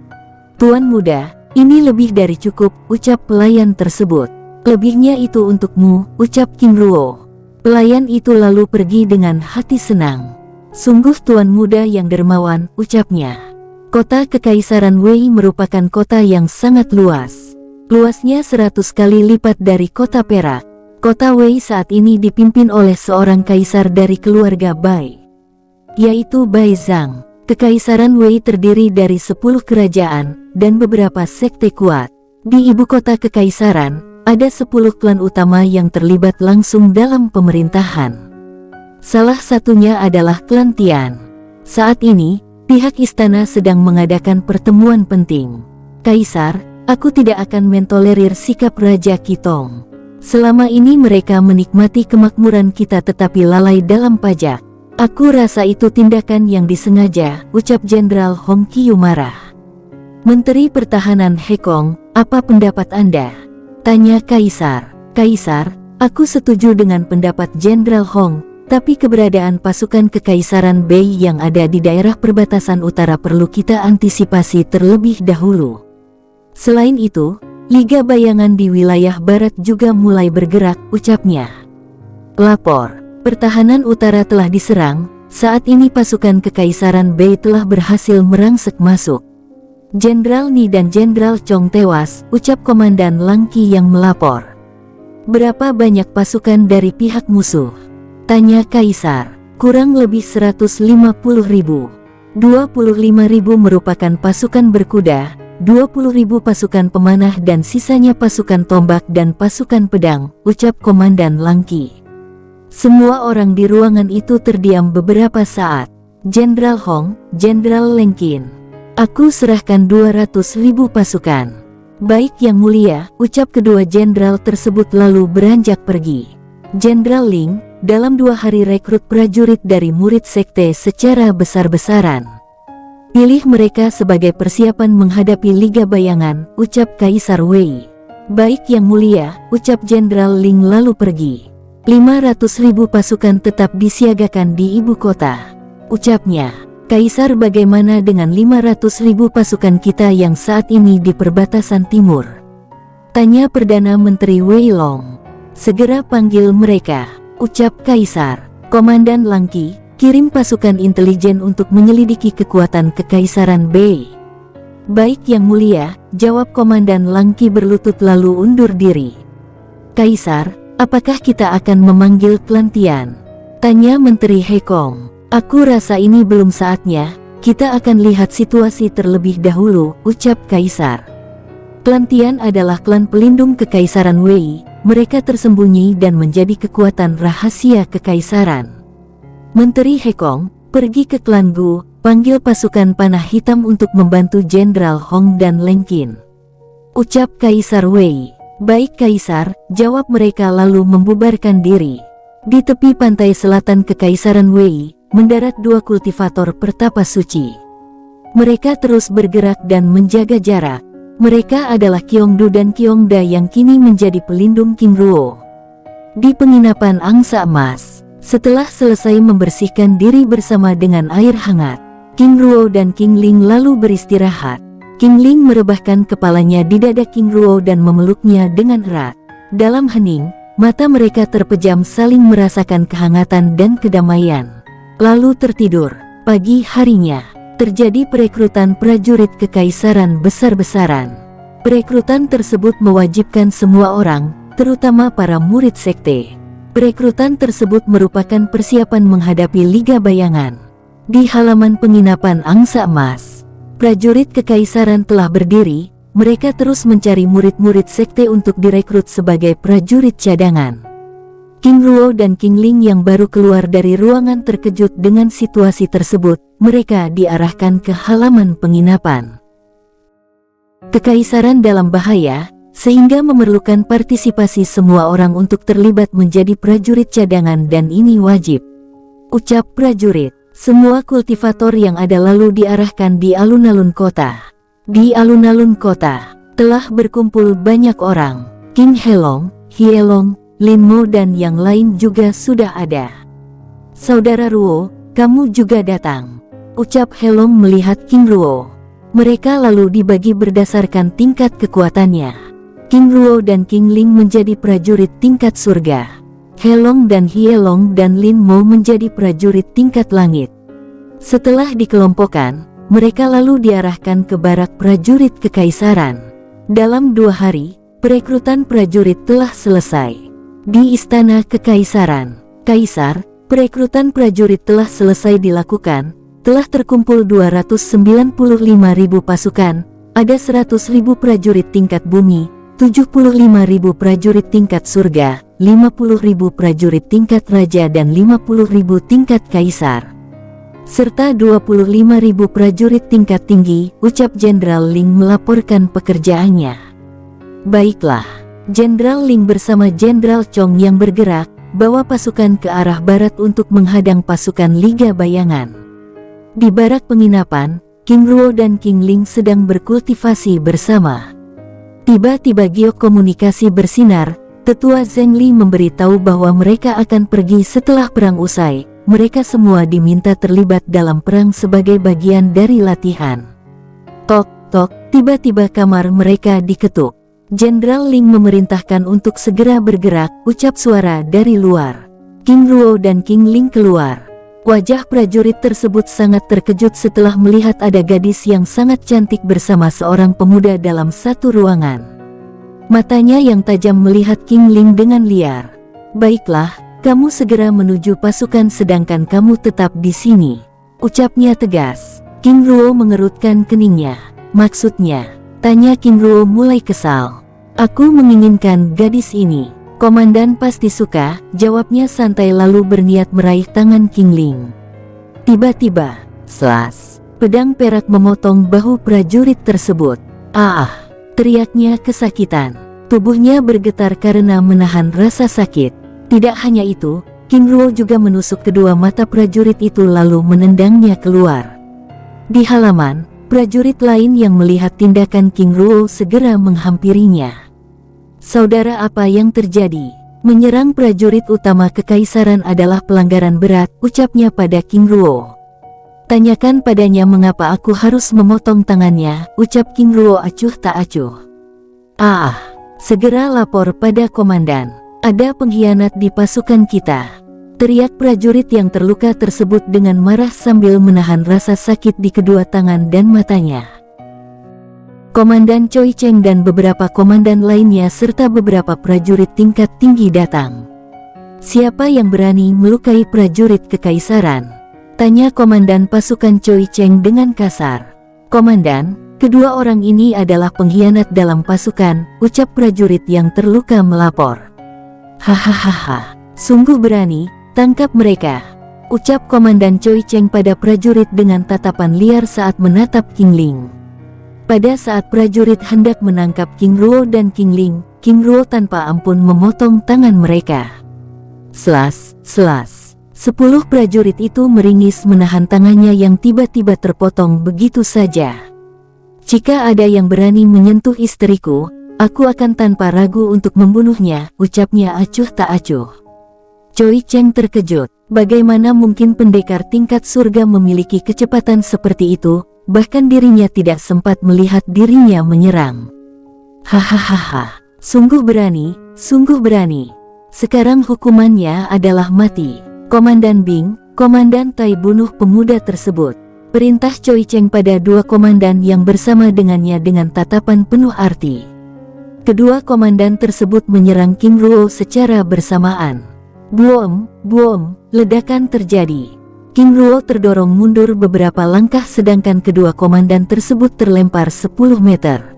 Tuan muda, ini lebih dari cukup, ucap pelayan tersebut. Lebihnya itu untukmu, ucap King Ruo. Pelayan itu lalu pergi dengan hati senang. Sungguh tuan muda yang dermawan, ucapnya. Kota Kekaisaran Wei merupakan kota yang sangat luas. Luasnya 100 kali lipat dari kota Perak. Kota Wei saat ini dipimpin oleh seorang kaisar dari keluarga Bai, yaitu Bai Zhang. Kekaisaran Wei terdiri dari 10 kerajaan dan beberapa sekte kuat. Di ibu kota kekaisaran, ada 10 klan utama yang terlibat langsung dalam pemerintahan. Salah satunya adalah klan Tian. Saat ini, pihak istana sedang mengadakan pertemuan penting. Kaisar, Aku tidak akan mentolerir sikap Raja Kitong. Selama ini mereka menikmati kemakmuran kita tetapi lalai dalam pajak. Aku rasa itu tindakan yang disengaja, ucap Jenderal Hong Qiu marah. Menteri Pertahanan Hekong, apa pendapat Anda? Tanya Kaisar. Kaisar, aku setuju dengan pendapat Jenderal Hong, tapi keberadaan pasukan Kekaisaran Bei yang ada di daerah perbatasan utara perlu kita antisipasi terlebih dahulu. Selain itu, Liga Bayangan di wilayah barat juga mulai bergerak, ucapnya. Lapor, pertahanan utara telah diserang, saat ini pasukan Kekaisaran Bei telah berhasil merangsek masuk. Jenderal Ni dan Jenderal Chong tewas, ucap Komandan Lang Qi yang melapor. Berapa banyak pasukan dari pihak musuh? Tanya Kaisar. Kurang lebih 150.000. 25.000 merupakan pasukan berkuda, 20.000 pasukan pemanah dan sisanya pasukan tombak dan pasukan pedang, ucap Komandan Lang Qi. Semua orang di ruangan itu terdiam beberapa saat. Jenderal Hong, Jenderal Lang Qin. Aku serahkan 200.000 pasukan. Baik Yang Mulia, ucap kedua jenderal tersebut lalu beranjak pergi. Jenderal Ling, dalam 2 hari rekrut prajurit dari murid sekte secara besar-besaran. Pilih mereka sebagai persiapan menghadapi Liga Bayangan, ucap Kaisar Wei. Baik Yang Mulia, ucap Jenderal Ling lalu pergi. 500.000 pasukan tetap disiagakan di ibu kota, ucapnya. Kaisar, bagaimana dengan 500.000 pasukan kita yang saat ini di perbatasan timur? Tanya Perdana Menteri Wei Long. Segera panggil mereka, ucap Kaisar. Komandan Lang Qi, kirim pasukan intelijen untuk menyelidiki kekuatan Kekaisaran Bei. Baik Yang Mulia, jawab Komandan Lang Qi berlutut lalu undur diri. Kaisar, apakah kita akan memanggil Pelantian? Tanya Menteri Hekong. Aku rasa ini belum saatnya, kita akan lihat situasi terlebih dahulu, ucap Kaisar. Pelantian adalah klan pelindung Kekaisaran Wei, mereka tersembunyi dan menjadi kekuatan rahasia Kekaisaran. Menteri Hekong, pergi ke klan Gu, panggil pasukan panah hitam untuk membantu Jenderal Hong dan Lang Qin. Ucap Kaisar Wei. Baik Kaisar, jawab mereka lalu membubarkan diri. Di tepi pantai selatan Kekaisaran Wei, mendarat 2 kultivator pertapa suci. Mereka terus bergerak dan menjaga jarak. Mereka adalah Qiongdu dan Qiongda yang kini menjadi pelindung King Ruo. Di penginapan Angsa Emas, setelah selesai membersihkan diri bersama dengan air hangat, King Ruo dan King Ling lalu beristirahat. King Ling merebahkan kepalanya di dada King Ruo dan memeluknya dengan erat. Dalam hening, mata mereka terpejam saling merasakan kehangatan dan kedamaian. Lalu tertidur. Pagi harinya, terjadi perekrutan prajurit Kekaisaran besar-besaran. Perekrutan tersebut mewajibkan semua orang, terutama para murid sekte. Perekrutan tersebut merupakan persiapan menghadapi Liga Bayangan. Di halaman penginapan Angsa Emas, prajurit Kekaisaran telah berdiri, mereka terus mencari murid-murid sekte untuk direkrut sebagai prajurit cadangan. King Ruo dan King Ling yang baru keluar dari ruangan terkejut dengan situasi tersebut, mereka diarahkan ke halaman penginapan. Kekaisaran dalam bahaya, sehingga memerlukan partisipasi semua orang untuk terlibat menjadi prajurit cadangan dan ini wajib. Ucap prajurit, semua kultivator yang ada lalu diarahkan di alun-alun kota. Di alun-alun kota, telah berkumpul banyak orang. King Helong, Hielong, Lin Mo dan yang lain juga sudah ada. Saudara Ruo, kamu juga datang, ucap Helong melihat King Ruo. Mereka lalu dibagi berdasarkan tingkat kekuatannya. King Ruo dan King Ling menjadi prajurit tingkat surga. Helong dan Hielong dan Lin Mo menjadi prajurit tingkat langit. Setelah dikelompokkan, mereka lalu diarahkan ke barak prajurit Kekaisaran. Dalam 2 hari, perekrutan prajurit telah selesai. Di Istana Kekaisaran, Kaisar, perekrutan prajurit telah selesai dilakukan, telah terkumpul 295.000 pasukan, ada 100.000 prajurit tingkat bumi, 75.000 prajurit tingkat surga, 50.000 prajurit tingkat raja dan 50.000 tingkat kaisar, serta 25.000 prajurit tingkat tinggi, ucap Jenderal Ling melaporkan pekerjaannya. Baiklah. Jenderal Ling bersama Jenderal Chong yang bergerak, bawa pasukan ke arah barat untuk menghadang pasukan Liga Bayangan. Di barak penginapan, King Ruo dan King Ling sedang berkultivasi bersama. Tiba-tiba giok komunikasi bersinar. Tetua Zheng Li memberitahu bahwa mereka akan pergi setelah perang usai. Mereka semua diminta terlibat dalam perang sebagai bagian dari latihan. Tok, tok, tiba-tiba kamar mereka diketuk. Jenderal Ling memerintahkan untuk segera bergerak, ucap suara dari luar. King Ruo dan King Ling keluar. Wajah prajurit tersebut sangat terkejut setelah melihat ada gadis yang sangat cantik bersama seorang pemuda dalam satu ruangan. Matanya yang tajam melihat King Ling dengan liar. Baiklah, kamu segera menuju pasukan sedangkan kamu tetap di sini, ucapnya tegas. King Ruo mengerutkan keningnya. Maksudnya? Tanya King Ruo mulai kesal. Aku menginginkan gadis ini. Komandan pasti suka, jawabnya santai lalu berniat meraih tangan King Ling. Tiba-tiba, slas, pedang perak memotong bahu prajurit tersebut. Teriaknya kesakitan. Tubuhnya bergetar karena menahan rasa sakit. Tidak hanya itu, King Ruo juga menusuk kedua mata prajurit itu lalu menendangnya keluar. Di halaman, prajurit lain yang melihat tindakan King Ruo segera menghampirinya. Saudara, apa yang terjadi? Menyerang prajurit utama kekaisaran adalah pelanggaran berat, ucapnya pada King Ruo. Tanyakan padanya mengapa aku harus memotong tangannya, ucap King Ruo acuh tak acuh. Segera lapor pada komandan. Ada pengkhianat di pasukan kita. Teriak prajurit yang terluka tersebut dengan marah sambil menahan rasa sakit di kedua tangan dan matanya. Komandan Choi Cheng dan beberapa komandan lainnya serta beberapa prajurit tingkat tinggi datang. Siapa yang berani melukai prajurit kekaisaran? Tanya komandan pasukan Choi Cheng dengan kasar. Komandan, kedua orang ini adalah pengkhianat dalam pasukan, ucap prajurit yang terluka melapor. Hahaha, sungguh berani, tangkap mereka, ucap komandan Choi Cheng pada prajurit dengan tatapan liar saat menatap King Ling. Pada saat prajurit hendak menangkap King Ruo dan King Ling, King Ruo tanpa ampun memotong tangan mereka. Slas. 10 prajurit itu meringis menahan tangannya yang tiba-tiba terpotong begitu saja. Jika ada yang berani menyentuh istriku, aku akan tanpa ragu untuk membunuhnya, ucapnya acuh tak acuh. Choi Cheng terkejut. Bagaimana mungkin pendekar tingkat surga memiliki kecepatan seperti itu, bahkan dirinya tidak sempat melihat dirinya menyerang. Hahaha, sungguh berani, sungguh berani. Sekarang hukumannya adalah mati. Komandan Bing, Komandan Tai bunuh pemuda tersebut. Perintah Choi Cheng pada dua komandan yang bersama dengannya dengan tatapan penuh arti. Kedua komandan tersebut menyerang King Ruo secara bersamaan. Boom, ledakan terjadi. King Ruo terdorong mundur beberapa langkah sedangkan kedua komandan tersebut terlempar 10 meter.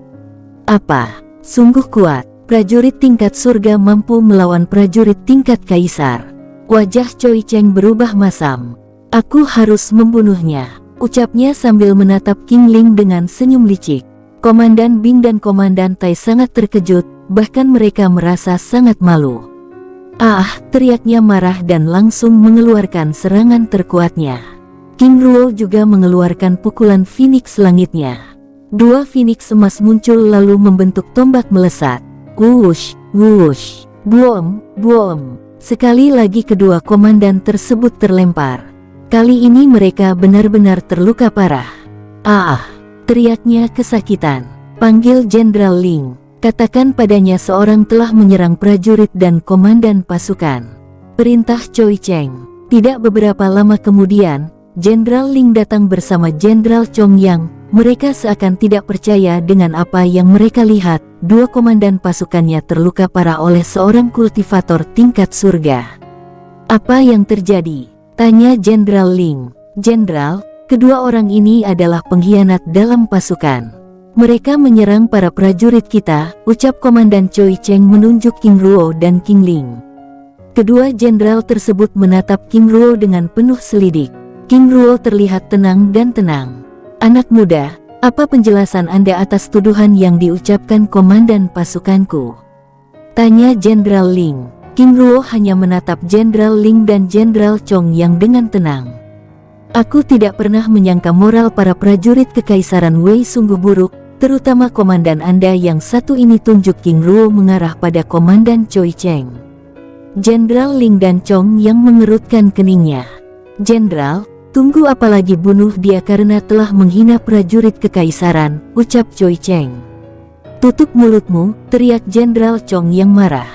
Apa? Sungguh kuat. Prajurit tingkat surga mampu melawan prajurit tingkat kaisar. Wajah Choi Cheng berubah masam. Aku harus membunuhnya, ucapnya sambil menatap King Ling dengan senyum licik. Komandan Bing dan Komandan Tai sangat terkejut, bahkan mereka merasa sangat malu. Teriaknya marah dan langsung mengeluarkan serangan terkuatnya. King Ruo juga mengeluarkan pukulan Phoenix langitnya. Dua Phoenix emas muncul lalu membentuk tombak melesat. Wush, wush, boom. Sekali lagi kedua komandan tersebut terlempar. Kali ini mereka benar-benar terluka parah. Teriaknya kesakitan. Panggil Jenderal Ling. Katakan padanya seorang telah menyerang prajurit dan komandan pasukan. Perintah Choi Cheng. Tidak beberapa lama kemudian, Jenderal Ling datang bersama Jenderal Chong Yang. Mereka seakan tidak percaya dengan apa yang mereka lihat. Dua komandan pasukannya terluka parah oleh seorang kultivator tingkat surga. Apa yang terjadi? Tanya Jenderal Ling. Jenderal, kedua orang ini adalah pengkhianat dalam pasukan. Mereka menyerang para prajurit kita, ucap Komandan Choi Cheng menunjuk King Ruo dan King Ling. Kedua jenderal tersebut menatap King Ruo dengan penuh selidik. King Ruo terlihat tenang dan tenang. Anak muda, Apa penjelasan Anda atas tuduhan yang diucapkan komandan pasukanku? Tanya Jenderal Ling. King Ruo hanya menatap Jenderal Ling dan Jenderal Chong yang dengan tenang. Aku tidak pernah menyangka moral para prajurit kekaisaran Wei sungguh buruk, terutama komandan Anda yang satu ini, tunjuk King Ruo mengarah pada Komandan Choi Cheng. Jenderal Ling dan Chong yang mengerutkan keningnya. Jenderal, tunggu apalagi, bunuh dia karena telah menghina prajurit kekaisaran, ucap Choi Cheng. Tutup mulutmu, teriak Jenderal Chong yang marah.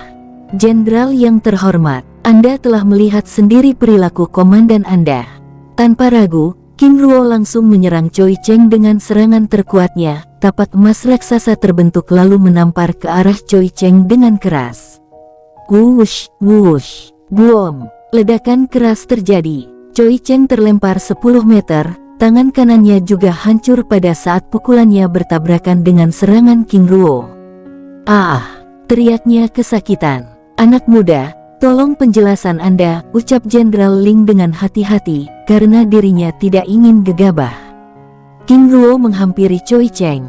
Jenderal yang terhormat, Anda telah melihat sendiri perilaku komandan Anda. Tanpa ragu, King Ruo langsung menyerang Choi Cheng dengan serangan terkuatnya. Tapak emas raksasa terbentuk lalu menampar ke arah Choi Cheng dengan keras. Wush, wush, boom. Ledakan keras terjadi. Choi Cheng terlempar 10 meter, tangan kanannya juga hancur pada saat pukulannya bertabrakan dengan serangan King Ruo. Ah, teriaknya kesakitan. Anak muda, tolong penjelasan Anda, ucap Jenderal Ling dengan hati-hati, karena dirinya tidak ingin gegabah. King Ruo menghampiri Choi Cheng,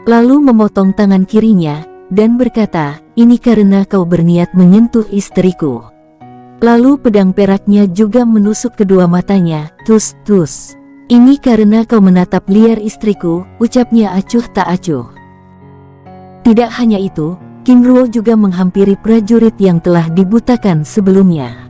lalu memotong tangan kirinya, dan berkata, ini karena kau berniat menyentuh istriku. Lalu pedang peraknya juga menusuk kedua matanya, tus, tus. Ini karena kau menatap liar istriku, ucapnya acuh tak acuh. Tidak hanya itu, King Ruo juga menghampiri prajurit yang telah dibutakan sebelumnya.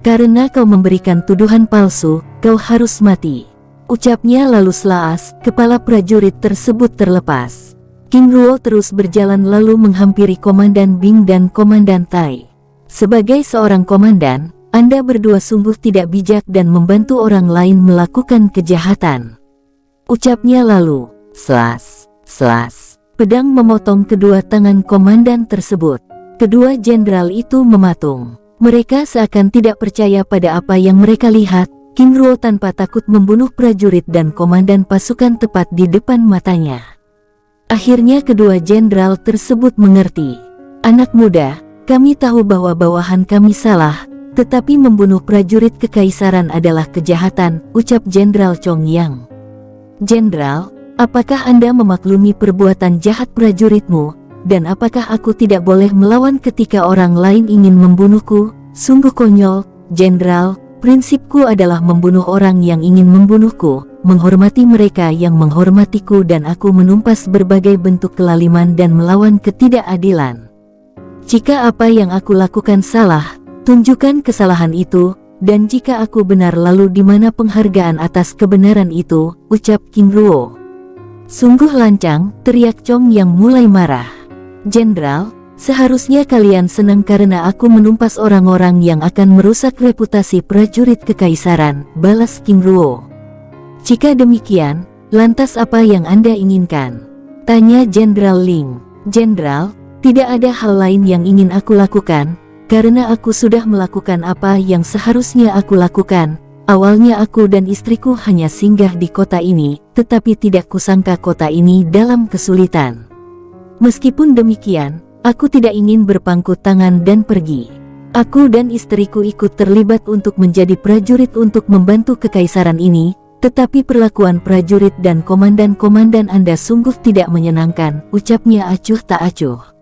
Karena kau memberikan tuduhan palsu, kau harus mati, ucapnya lalu selaas, kepala prajurit tersebut terlepas. King Ruo terus berjalan lalu menghampiri Komandan Bing dan Komandan Tai. Sebagai seorang komandan, Anda berdua sungguh tidak bijak dan membantu orang lain melakukan kejahatan, ucapnya lalu, selas, selas. Pedang memotong kedua tangan komandan tersebut. Kedua jenderal itu mematung. Mereka seakan tidak percaya pada apa yang mereka lihat. King Ruo tanpa takut membunuh prajurit dan komandan pasukan tepat di depan matanya. Akhirnya kedua jenderal tersebut mengerti. Anak muda, kami tahu bahwa bawahan kami salah, tetapi membunuh prajurit kekaisaran adalah kejahatan, ucap Jenderal Chong Yang. Jenderal, apakah Anda memaklumi perbuatan jahat prajuritmu, dan apakah aku tidak boleh melawan ketika orang lain ingin membunuhku? Sungguh konyol, Jenderal. Prinsipku adalah membunuh orang yang ingin membunuhku, menghormati mereka yang menghormatiku, dan aku menumpas berbagai bentuk kelaliman dan melawan ketidakadilan. Jika apa yang aku lakukan salah, tunjukkan kesalahan itu, dan jika aku benar lalu di mana penghargaan atas kebenaran itu, ucap King Ruo. Sungguh lancang, teriak Chong yang mulai marah. Jenderal, seharusnya kalian senang karena aku menumpas orang-orang yang akan merusak reputasi prajurit kekaisaran, balas King Ruo. Jika demikian, lantas apa yang Anda inginkan? Tanya Jenderal Ling. Jenderal, tidak ada hal lain yang ingin aku lakukan, karena aku sudah melakukan apa yang seharusnya aku lakukan. Awalnya aku dan istriku hanya singgah di kota ini, tetapi tidak kusangka kota ini dalam kesulitan. Meskipun demikian, aku tidak ingin berpangku tangan dan pergi. Aku dan istriku ikut terlibat untuk menjadi prajurit untuk membantu kekaisaran ini, tetapi perlakuan prajurit dan komandan-komandan Anda sungguh tidak menyenangkan, ucapnya acuh tak acuh.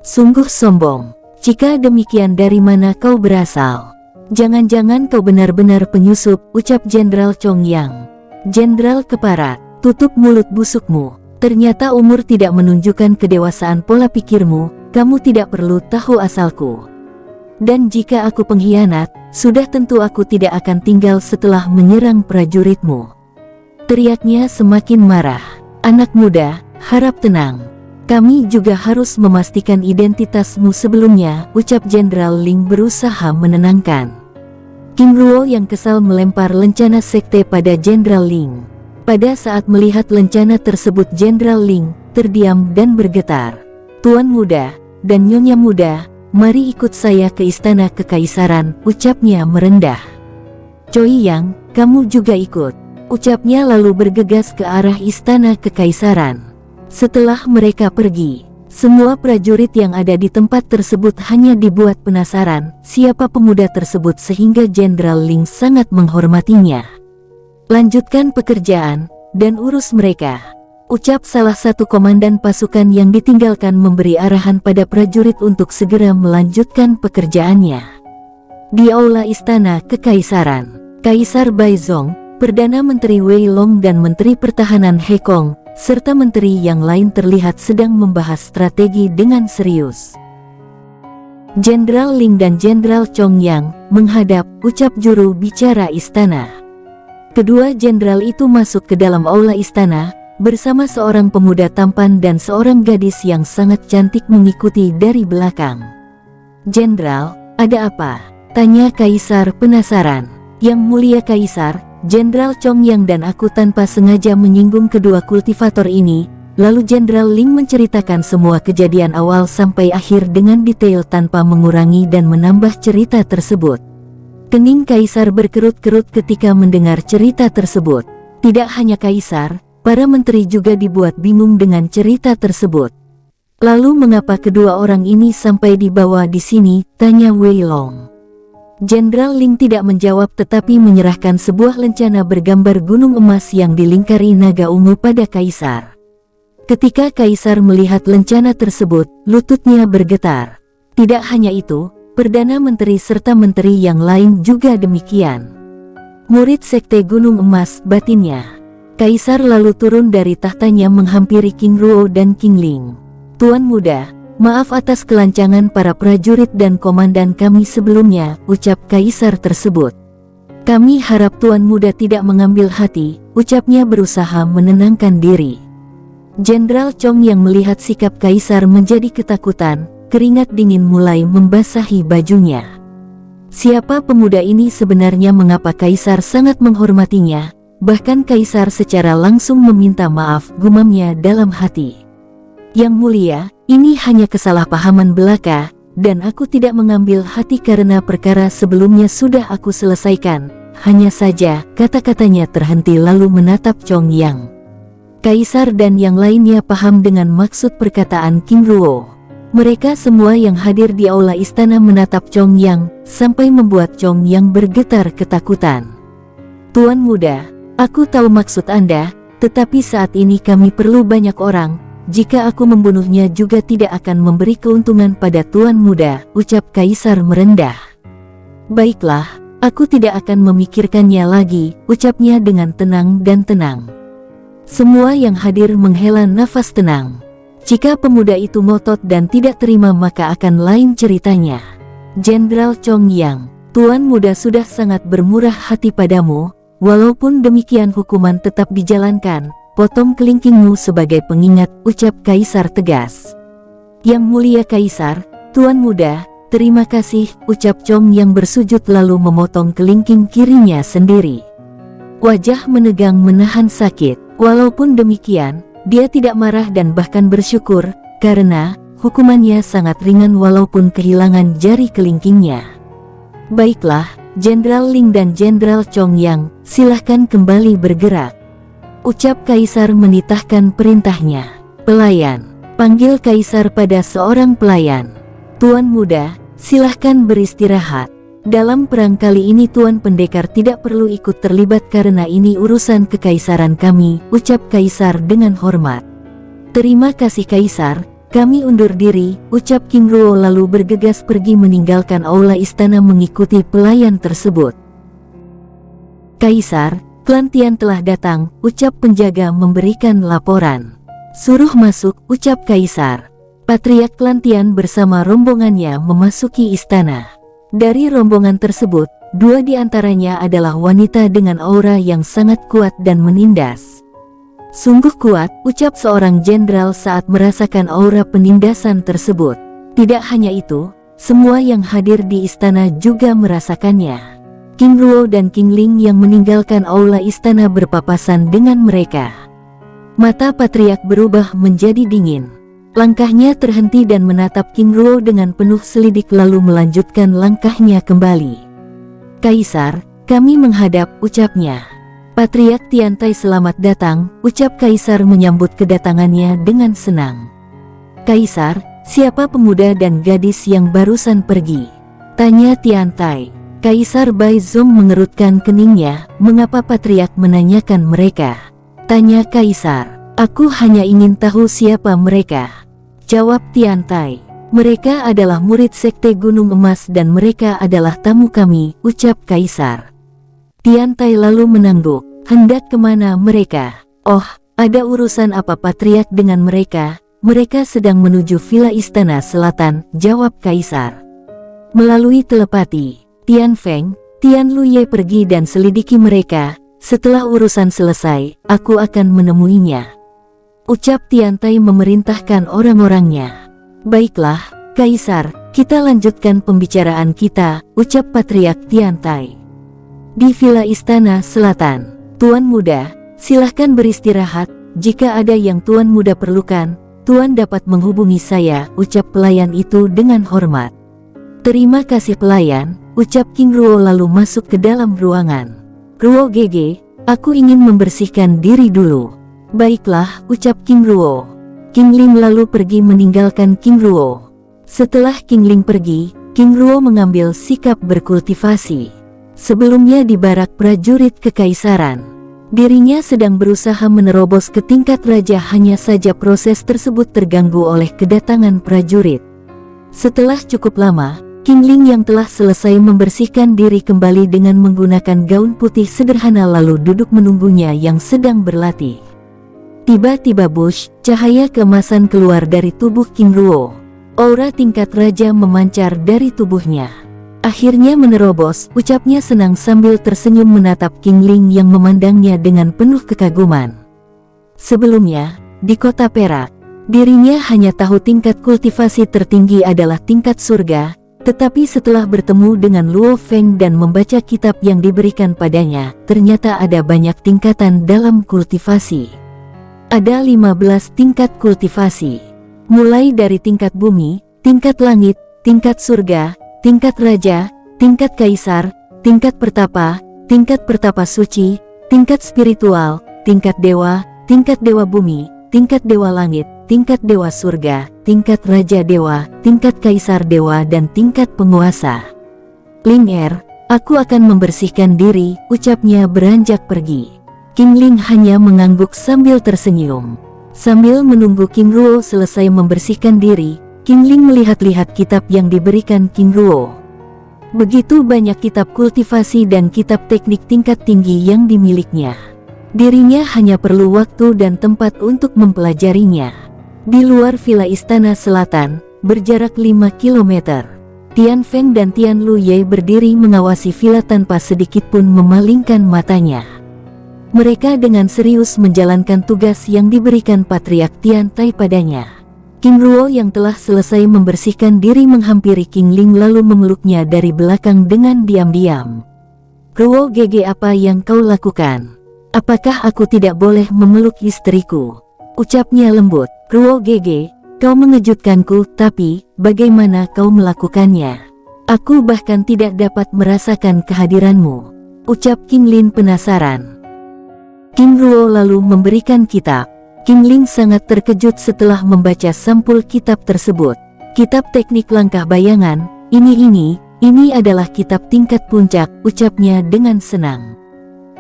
Sungguh sombong. Jika demikian, dari mana kau berasal? Jangan-jangan kau benar-benar penyusup, ucap Jenderal Chong Yang. Jenderal keparat, tutup mulut busukmu. Ternyata umur tidak menunjukkan kedewasaan pola pikirmu, kamu tidak perlu tahu asalku. Dan jika aku pengkhianat, sudah tentu aku tidak akan tinggal setelah menyerang prajuritmu. Teriaknya semakin marah. Anak muda, harap tenang. Kami juga harus memastikan identitasmu sebelumnya, ucap Jenderal Ling berusaha menenangkan. King Ruo yang kesal melempar lencana sekte pada Jenderal Ling. Pada saat melihat lencana tersebut, Jenderal Ling terdiam dan bergetar. Tuan muda dan nyonya muda, mari ikut saya ke istana kekaisaran, ucapnya merendah. Choi Yang, kamu juga ikut, ucapnya lalu bergegas ke arah istana kekaisaran. Setelah mereka pergi, semua prajurit yang ada di tempat tersebut hanya dibuat penasaran siapa pemuda tersebut sehingga Jenderal Ling sangat menghormatinya. Lanjutkan pekerjaan dan urus mereka. Ucap salah satu komandan pasukan yang ditinggalkan memberi arahan pada prajurit untuk segera melanjutkan pekerjaannya. Di aula istana kekaisaran, Kaisar Baizong, Perdana Menteri Wei Long dan Menteri Pertahanan He Kong, serta menteri yang lain terlihat sedang membahas strategi dengan serius. Jenderal Ling dan Jenderal Chong Yang menghadap, ucap juru bicara istana. Kedua jenderal itu masuk ke dalam aula istana, bersama seorang pemuda tampan dan seorang gadis yang sangat cantik mengikuti dari belakang. "Jenderal, ada apa?" tanya Kaisar penasaran. "Yang mulia Kaisar, Jenderal Chong Yang dan aku tanpa sengaja menyinggung kedua kultivator ini." Lalu Jenderal Ling menceritakan semua kejadian awal sampai akhir dengan detail tanpa mengurangi dan menambah cerita tersebut. Kening Kaisar berkerut-kerut ketika mendengar cerita tersebut. Tidak hanya Kaisar, para menteri juga dibuat bingung dengan cerita tersebut. "Lalu mengapa kedua orang ini sampai dibawa di sini?" tanya Wei Long. Jenderal Ling tidak menjawab tetapi menyerahkan sebuah lencana bergambar gunung emas yang dilingkari naga ungu pada Kaisar. Ketika Kaisar melihat lencana tersebut, lututnya bergetar. Tidak hanya itu, Perdana Menteri serta menteri yang lain juga demikian. "Murid Sekte Gunung Emas," batinnya. Kaisar lalu turun dari tahtanya menghampiri King Ruo dan King Ling. "Tuan muda, maaf atas kelancangan para prajurit dan komandan kami sebelumnya," ucap Kaisar tersebut. "Kami harap Tuan muda tidak mengambil hati," ucapnya berusaha menenangkan diri. Jenderal Chong yang melihat sikap Kaisar menjadi ketakutan, keringat dingin mulai membasahi bajunya. Siapa pemuda ini sebenarnya? Mengapa Kaisar sangat menghormatinya? Bahkan Kaisar secara langsung meminta maaf, gumamnya dalam hati. "Yang mulia, ini hanya kesalahpahaman belaka, dan aku tidak mengambil hati karena perkara sebelumnya sudah aku selesaikan. Hanya saja," kata-katanya terhenti lalu menatap Chong Yang. Kaisar dan yang lainnya paham dengan maksud perkataan King Ruo. Mereka semua yang hadir di aula istana menatap Chong Yang, sampai membuat Chong Yang bergetar ketakutan. "Tuan muda, aku tahu maksud Anda, tetapi saat ini kami perlu banyak orang. Jika aku membunuhnya juga tidak akan memberi keuntungan pada Tuan muda," ucap Kaisar merendah. "Baiklah, aku tidak akan memikirkannya lagi," ucapnya dengan tenang dan tenang. Semua yang hadir menghela nafas tenang. Jika pemuda itu ngotot dan tidak terima maka akan lain ceritanya. Jenderal Chong Yang, "Tuan muda sudah sangat bermurah hati padamu, walaupun demikian hukuman tetap dijalankan. Potong kelingkingmu sebagai pengingat," ucap Kaisar tegas. "Yang mulia Kaisar, Tuan muda, terima kasih," ucap Chong Yang bersujud lalu memotong kelingking kirinya sendiri. Wajah menegang menahan sakit. Walaupun demikian, dia tidak marah dan bahkan bersyukur, karena hukumannya sangat ringan walaupun kehilangan jari kelingkingnya. "Baiklah, Jenderal Ling dan Jenderal Chong Yang, silahkan kembali bergerak," ucap Kaisar menitahkan perintahnya. "Pelayan," panggil Kaisar pada seorang pelayan. "Tuan muda, silahkan beristirahat. Dalam perang kali ini Tuan Pendekar tidak perlu ikut terlibat karena ini urusan kekaisaran kami," ucap Kaisar dengan hormat. "Terima kasih Kaisar, kami undur diri," ucap King Ruo lalu bergegas pergi meninggalkan aula istana mengikuti pelayan tersebut. "Kaisar, Klan Tian telah datang," ucap penjaga memberikan laporan. "Suruh masuk," ucap Kaisar. Patriark Klan Tian bersama rombongannya memasuki istana. Dari rombongan tersebut, dua di antaranya adalah wanita dengan aura yang sangat kuat dan menindas. "Sungguh kuat," ucap seorang jenderal saat merasakan aura penindasan tersebut. Tidak hanya itu, semua yang hadir di istana juga merasakannya. King Ruo dan King Ling yang meninggalkan aula istana berpapasan dengan mereka. Mata Patriark berubah menjadi dingin. Langkahnya terhenti dan menatap King Ruo dengan penuh selidik lalu melanjutkan langkahnya kembali. "Kaisar, kami menghadap," ucapnya. "Patriark Tiantai selamat datang," ucap Kaisar menyambut kedatangannya dengan senang. "Kaisar, siapa pemuda dan gadis yang barusan pergi?" tanya Tiantai. Kaisar Baizong mengerutkan keningnya. "Mengapa Patriark menanyakan mereka?" tanya Kaisar. Aku hanya ingin tahu siapa mereka. Jawab Tiantai. Mereka adalah murid Sekte Gunung Emas dan mereka adalah tamu kami, ucap Kaisar. Tiantai lalu menangguk. Hendak kemana mereka? Oh, ada urusan apa Patriark dengan mereka? Mereka sedang menuju Villa Istana Selatan, jawab Kaisar. Melalui telepati, Tian Feng, Tian Luye pergi dan selidiki mereka. Setelah urusan selesai, aku akan menemuinya, ucap Tiantai memerintahkan orang-orangnya. Baiklah, Kaisar, kita lanjutkan pembicaraan kita, ucap Patriark Tiantai. Di Villa Istana Selatan, Tuan Muda, silahkan beristirahat, jika ada yang Tuan Muda perlukan, Tuan dapat menghubungi saya, ucap pelayan itu dengan hormat. Terima kasih pelayan, ucap King Ruo lalu masuk ke dalam ruangan. Ruo Gege, aku ingin membersihkan diri dulu. Baiklah, ucap King Ruo. King Ling lalu pergi meninggalkan King Ruo. Setelah King Ling pergi, King Ruo mengambil sikap berkultivasi. Sebelumnya di barak prajurit kekaisaran, dirinya sedang berusaha menerobos ke tingkat raja, hanya saja proses tersebut terganggu oleh kedatangan prajurit. Setelah cukup lama, King Ling yang telah selesai membersihkan diri kembali dengan menggunakan gaun putih sederhana lalu duduk menunggunya yang sedang berlatih. Tiba-tiba bush, cahaya keemasan keluar dari tubuh King Ruo. Aura tingkat raja memancar dari tubuhnya. Akhirnya menerobos, ucapnya senang sambil tersenyum menatap King Ling yang memandangnya dengan penuh kekaguman. Sebelumnya, di kota Perak, dirinya hanya tahu tingkat kultivasi tertinggi adalah tingkat surga, tetapi setelah bertemu dengan Luo Feng dan membaca kitab yang diberikan padanya, ternyata ada banyak tingkatan dalam kultivasi. Ada 15 tingkat kultivasi, mulai dari tingkat bumi, tingkat langit, tingkat surga, tingkat raja, tingkat kaisar, tingkat pertapa suci, tingkat spiritual, tingkat dewa bumi, tingkat dewa langit, tingkat dewa surga, tingkat raja dewa, tingkat kaisar dewa dan tingkat penguasa. Ling Er, aku akan membersihkan diri, ucapnya beranjak pergi. King Ling hanya mengangguk sambil tersenyum. Sambil menunggu King Ruo selesai membersihkan diri, King Ling melihat-lihat kitab yang diberikan King Ruo. Begitu banyak kitab kultivasi dan kitab teknik tingkat tinggi yang dimilikinya. Dirinya hanya perlu waktu dan tempat untuk mempelajarinya. Di luar Villa Istana Selatan, berjarak 5 km, Tian Feng dan Tian Luye berdiri mengawasi villa tanpa sedikit pun memalingkan matanya. Mereka dengan serius menjalankan tugas yang diberikan Patriark Tiantai padanya. King Ruo yang telah selesai membersihkan diri menghampiri King Ling lalu memeluknya dari belakang dengan diam-diam. Ruo Gege, apa yang kau lakukan? Apakah aku tidak boleh memeluk istriku? Ucapnya lembut. Ruo Gege, kau mengejutkanku, tapi bagaimana kau melakukannya? Aku bahkan tidak dapat merasakan kehadiranmu, ucap King Ling penasaran. King Ruo lalu memberikan kitab. King Ling sangat terkejut setelah membaca sampul kitab tersebut. Kitab teknik langkah bayangan, ini adalah kitab tingkat puncak, ucapnya dengan senang.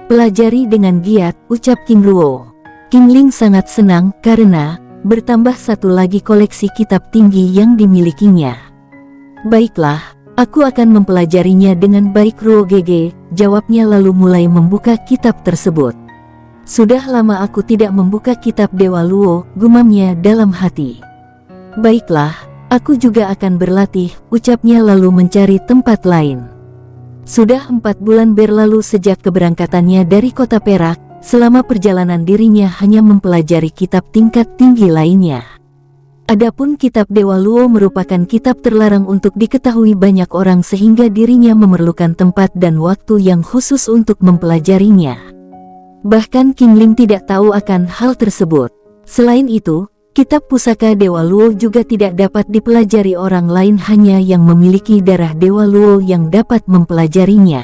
Pelajari dengan giat, ucap King Ruo. King Ling sangat senang karena bertambah satu lagi koleksi kitab tinggi yang dimilikinya. Baiklah, aku akan mempelajarinya dengan baik Ruo Gege, jawabnya lalu mulai membuka kitab tersebut. Sudah lama aku tidak membuka kitab Dewa Luo, gumamnya dalam hati. Baiklah, aku juga akan berlatih, ucapnya lalu mencari tempat lain. Sudah 4 bulan berlalu sejak keberangkatannya dari kota Perak, selama perjalanan dirinya hanya mempelajari kitab tingkat tinggi lainnya. Adapun kitab Dewa Luo merupakan kitab terlarang untuk diketahui banyak orang sehingga dirinya memerlukan tempat dan waktu yang khusus untuk mempelajarinya. Bahkan King Ling tidak tahu akan hal tersebut. Selain itu, kitab pusaka Dewa Luo juga tidak dapat dipelajari orang lain, hanya yang memiliki darah Dewa Luo yang dapat mempelajarinya.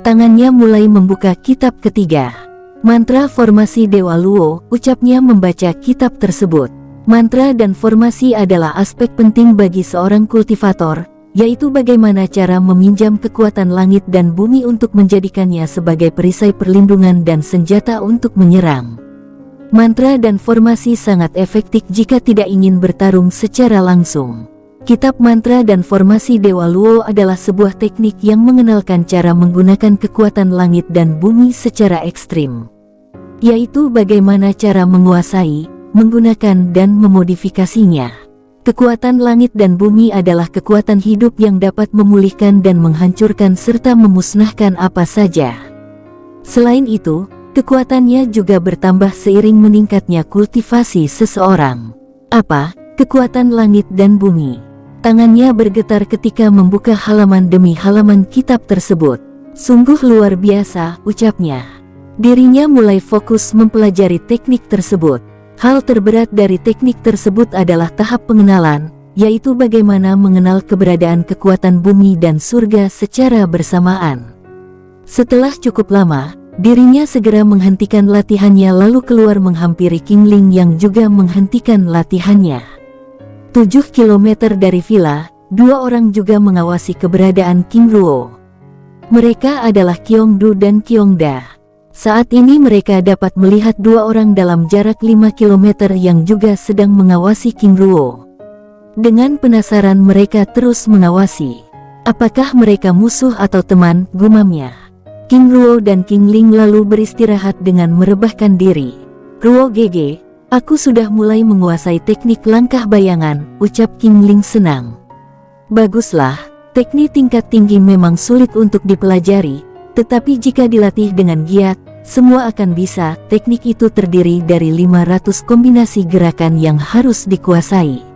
Tangannya mulai membuka kitab ketiga. Mantra formasi Dewa Luo, ucapnya membaca kitab tersebut. Mantra dan formasi adalah aspek penting bagi seorang kultivator, yaitu bagaimana cara meminjam kekuatan langit dan bumi untuk menjadikannya sebagai perisai perlindungan dan senjata untuk menyerang. Mantra dan formasi sangat efektif jika tidak ingin bertarung secara langsung. Kitab mantra dan formasi Dewa Luo adalah sebuah teknik yang mengenalkan cara menggunakan kekuatan langit dan bumi secara ekstrim, yaitu bagaimana cara menguasai, menggunakan dan memodifikasinya. Kekuatan langit dan bumi adalah kekuatan hidup yang dapat memulihkan dan menghancurkan serta memusnahkan apa saja. Selain itu, kekuatannya juga bertambah seiring meningkatnya kultivasi seseorang. Apa? Kekuatan langit dan bumi. Tangannya bergetar ketika membuka halaman demi halaman kitab tersebut. Sungguh luar biasa, ucapnya. Dirinya mulai fokus mempelajari teknik tersebut. Hal terberat dari teknik tersebut adalah tahap pengenalan, yaitu bagaimana mengenal keberadaan kekuatan bumi dan surga secara bersamaan. Setelah cukup lama, dirinya segera menghentikan latihannya lalu keluar menghampiri King Ling yang juga menghentikan latihannya. 7 km dari villa, 2 orang juga mengawasi keberadaan King Ruo. Mereka adalah Kyongdu dan Kyongda. Saat ini mereka dapat melihat 2 orang dalam jarak 5 km yang juga sedang mengawasi King Ruo. Dengan penasaran mereka terus mengawasi. Apakah mereka musuh atau teman, gumamnya. King Ruo dan King Ling lalu beristirahat dengan merebahkan diri. Ruo GG, aku sudah mulai menguasai teknik langkah bayangan, ucap King Ling senang. Baguslah, teknik tingkat tinggi memang sulit untuk dipelajari, tetapi jika dilatih dengan giat, semua akan bisa. Teknik itu terdiri dari 500 kombinasi gerakan yang harus dikuasai.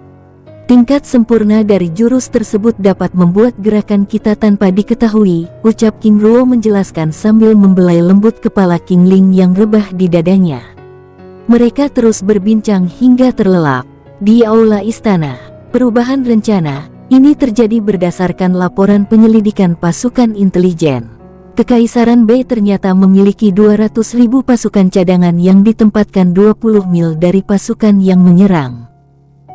Tingkat sempurna dari jurus tersebut dapat membuat gerakan kita tanpa diketahui, ucap King Ruo menjelaskan sambil membelai lembut kepala King Ling yang rebah di dadanya. Mereka terus berbincang hingga terlelap. Di aula istana, perubahan rencana ini terjadi berdasarkan laporan penyelidikan pasukan intelijen. Kekaisaran Bei ternyata memiliki 200.000 pasukan cadangan yang ditempatkan 20 mil dari pasukan yang menyerang.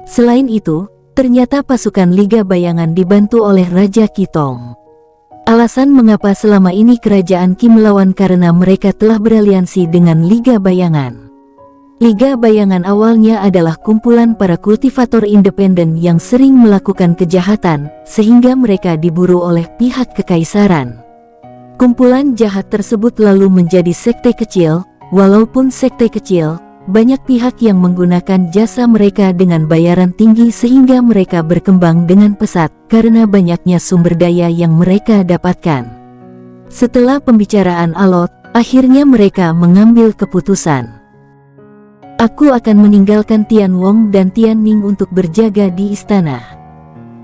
Selain itu, ternyata pasukan Liga Bayangan dibantu oleh Raja Kitong. Alasan mengapa selama ini kerajaan Qi melawan karena mereka telah beraliansi dengan Liga Bayangan. Liga Bayangan awalnya adalah kumpulan para kultivator independen yang sering melakukan kejahatan, sehingga mereka diburu oleh pihak kekaisaran. Kumpulan jahat tersebut lalu menjadi sekte kecil. Walaupun sekte kecil, banyak pihak yang menggunakan jasa mereka dengan bayaran tinggi sehingga mereka berkembang dengan pesat karena banyaknya sumber daya yang mereka dapatkan. Setelah pembicaraan alot, akhirnya mereka mengambil keputusan. Aku akan meninggalkan Tian Wong dan Tian Ning untuk berjaga di istana.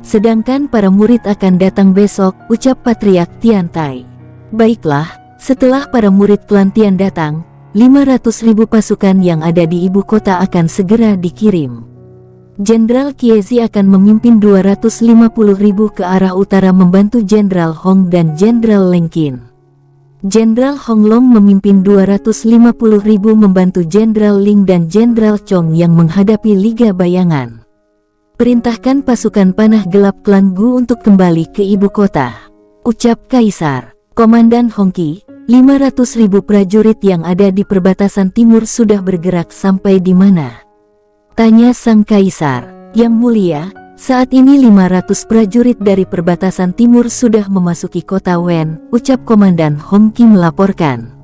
Sedangkan para murid akan datang besok, ucap Patriark Tian Tai. Baiklah, setelah para murid pelantian datang, 500.000 pasukan yang ada di ibu kota akan segera dikirim. Jenderal Kiezi akan memimpin 250.000 ke arah utara membantu Jenderal Hong dan Jenderal Lengkin. Jenderal Honglong memimpin 250.000 membantu Jenderal Ling dan Jenderal Chong yang menghadapi Liga Bayangan. Perintahkan pasukan panah gelap klan Gu untuk kembali ke ibu kota, ucap Kaisar. Komandan Hongqi, 500.000 prajurit yang ada di perbatasan timur sudah bergerak sampai di mana? Tanya sang kaisar. Yang mulia, saat ini 500 prajurit dari perbatasan timur sudah memasuki kota Wen, ucap Komandan Hongqi melaporkan.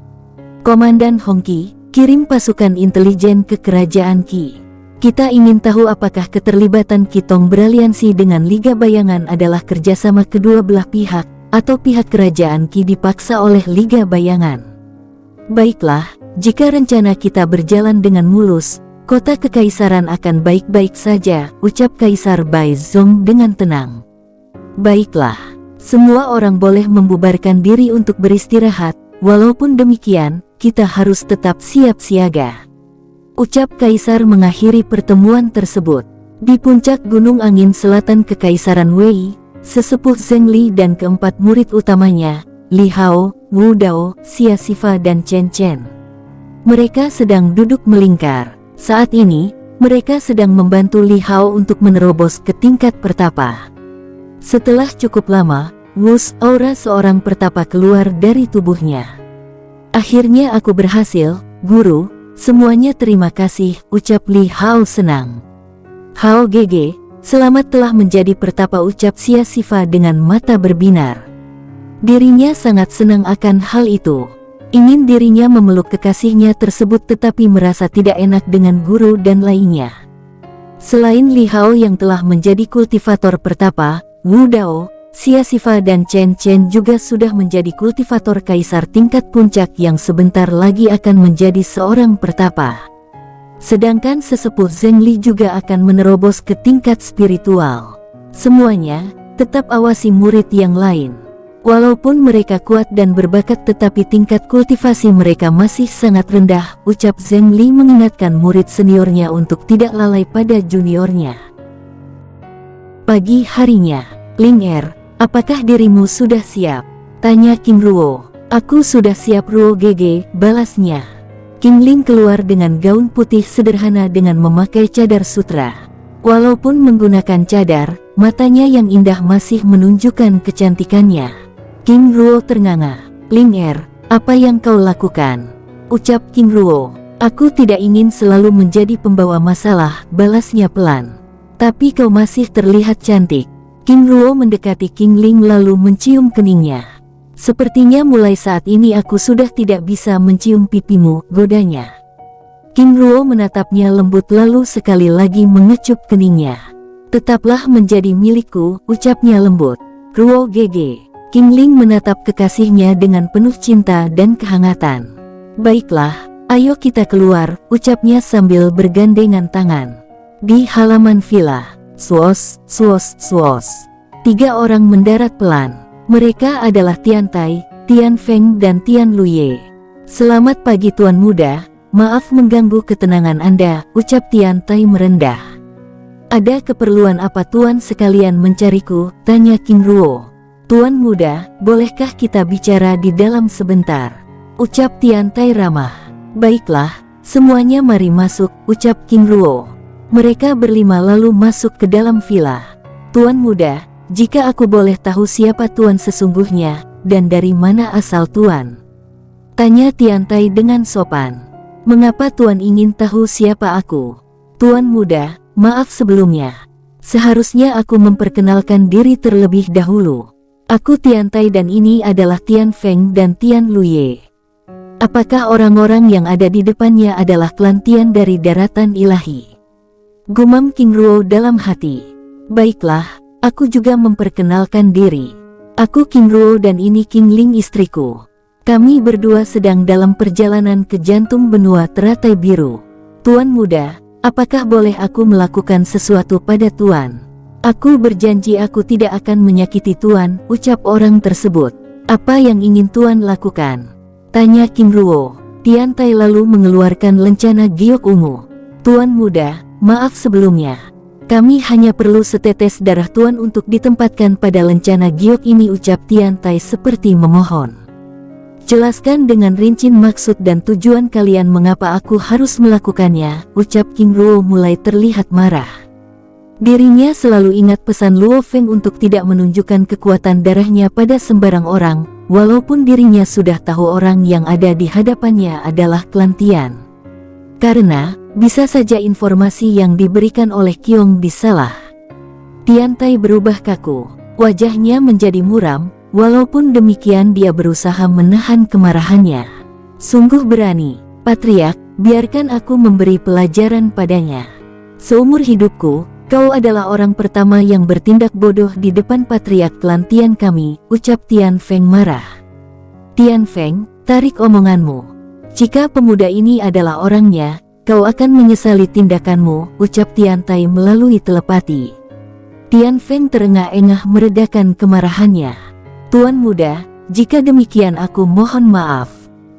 Komandan Hongqi, kirim pasukan intelijen ke kerajaan Qi. Kita ingin tahu apakah keterlibatan Kitong beraliansi dengan Liga Bayangan adalah kerjasama kedua belah pihak, atau pihak kerajaan Qi dipaksa oleh Liga Bayangan. Baiklah, jika rencana kita berjalan dengan mulus, kota kekaisaran akan baik-baik saja, ucap Kaisar Bai Zong dengan tenang. Baiklah, semua orang boleh membubarkan diri untuk beristirahat, walaupun demikian, kita harus tetap siap siaga. Ucap Kaisar mengakhiri pertemuan tersebut. Di puncak Gunung Angin Selatan Kekaisaran Wei, sesepuh Zheng Li dan keempat murid utamanya, Li Hao, Wu Dao, Xia Xifa dan Chen Chen. Mereka sedang duduk melingkar. Saat ini, mereka sedang membantu Li Hao untuk menerobos ke tingkat pertapa. Setelah cukup lama, wus, aura seorang pertapa keluar dari tubuhnya. Akhirnya aku berhasil, Guru, Semuanya terima kasih, ucap Li Hao senang. Hao Gege, selamat telah menjadi pertapa, ucap Xia Sifa dengan mata berbinar. Dirinya sangat senang akan hal itu. Ingin dirinya memeluk kekasihnya tersebut tetapi merasa tidak enak dengan guru dan lainnya. Selain Li Hao yang telah menjadi kultivator pertapa, Wu Dao, Xia Sifa dan Chen Chen juga sudah menjadi kultivator kaisar tingkat puncak yang sebentar lagi akan menjadi seorang pertapa. Sedangkan sesepuh Zheng Li juga akan menerobos ke tingkat spiritual. Semuanya, tetap awasi murid yang lain. Walaupun mereka kuat dan berbakat tetapi tingkat kultivasi mereka masih sangat rendah, ucap Zheng Li mengingatkan murid seniornya untuk tidak lalai pada juniornya. Pagi harinya, Ling Er, apakah dirimu sudah siap? Tanya King Ruo. Aku sudah siap Ruo Gege, balasnya. King Ling keluar dengan gaun putih sederhana dengan memakai cadar sutra. Walaupun menggunakan cadar, matanya yang indah masih menunjukkan kecantikannya. King Ruo ternganga. Ling Er, apa yang kau lakukan? Ucap King Ruo. Aku tidak ingin selalu menjadi pembawa masalah, balasnya pelan. Tapi kau masih terlihat cantik. King Ruo mendekati King Ling lalu mencium keningnya. Sepertinya mulai saat ini aku sudah tidak bisa mencium pipimu, godanya. King Ruo menatapnya lembut lalu sekali lagi mengecup keningnya. Tetaplah menjadi milikku, ucapnya lembut. Ruo Gege. King Ling menatap kekasihnya dengan penuh cinta dan kehangatan. Baiklah, ayo kita keluar, ucapnya sambil bergandengan tangan. Di halaman villa. Swos, swos, swos. 3 orang mendarat pelan. Mereka adalah Tian Tai, Tian Feng dan Tian Luye. Selamat pagi Tuan Muda, maaf mengganggu ketenangan Anda, ucap Tian Tai merendah. Ada keperluan apa Tuan sekalian mencariku, tanya King Ruo. Tuan Muda, bolehkah kita bicara di dalam sebentar? Ucap Tian Tai ramah. Baiklah, semuanya mari masuk, ucap King Ruo. Mereka berlima lalu masuk ke dalam villa. Tuan Muda, jika aku boleh tahu siapa Tuan sesungguhnya, dan dari mana asal Tuan? Tanya Tian Tai dengan sopan. Mengapa Tuan ingin tahu siapa aku? Tuan Muda, maaf sebelumnya. Seharusnya aku memperkenalkan diri terlebih dahulu. Aku Tian Tai dan ini adalah Tian Feng dan Tian Luye. Apakah orang-orang yang ada di depannya adalah klan Tian dari daratan ilahi? Gumam King Ruo dalam hati. Baiklah, aku juga memperkenalkan diri. Aku King Ruo dan ini King Ling istriku. Kami berdua sedang dalam perjalanan ke jantung benua teratai biru. Tuan Muda, apakah boleh aku melakukan sesuatu pada Tuan? Aku berjanji aku tidak akan menyakiti Tuan, ucap orang tersebut. Apa yang ingin Tuan lakukan? Tanya King Ruo. Tian Tai lalu mengeluarkan lencana giok ungu. Tuan Muda, maaf sebelumnya. Kami hanya perlu setetes darah Tuan untuk ditempatkan pada lencana giok ini, ucap Tian Tai seperti memohon. Jelaskan dengan rinci maksud dan tujuan kalian mengapa aku harus melakukannya, ucap King Ruo mulai terlihat marah. Dirinya selalu ingat pesan Luo Feng untuk tidak menunjukkan kekuatan darahnya pada sembarang orang, walaupun dirinya sudah tahu orang yang ada di hadapannya adalah klan Tian. Karena bisa saja informasi yang diberikan oleh Qiong disalah. Tian Tai berubah kaku, wajahnya menjadi muram, walaupun demikian dia berusaha menahan kemarahannya. Sungguh berani, Patriark, biarkan aku memberi pelajaran padanya. Seumur hidupku, kau adalah orang pertama yang bertindak bodoh di depan Patriark klan Tian kami, ucap Tian Feng marah. Tian Feng, tarik omonganmu. Jika pemuda ini adalah orangnya, kau akan menyesali tindakanmu, ucap Tian Tai melalui telepati. Tian Feng terengah-engah meredakan kemarahannya. Tuan Muda, jika demikian aku mohon maaf.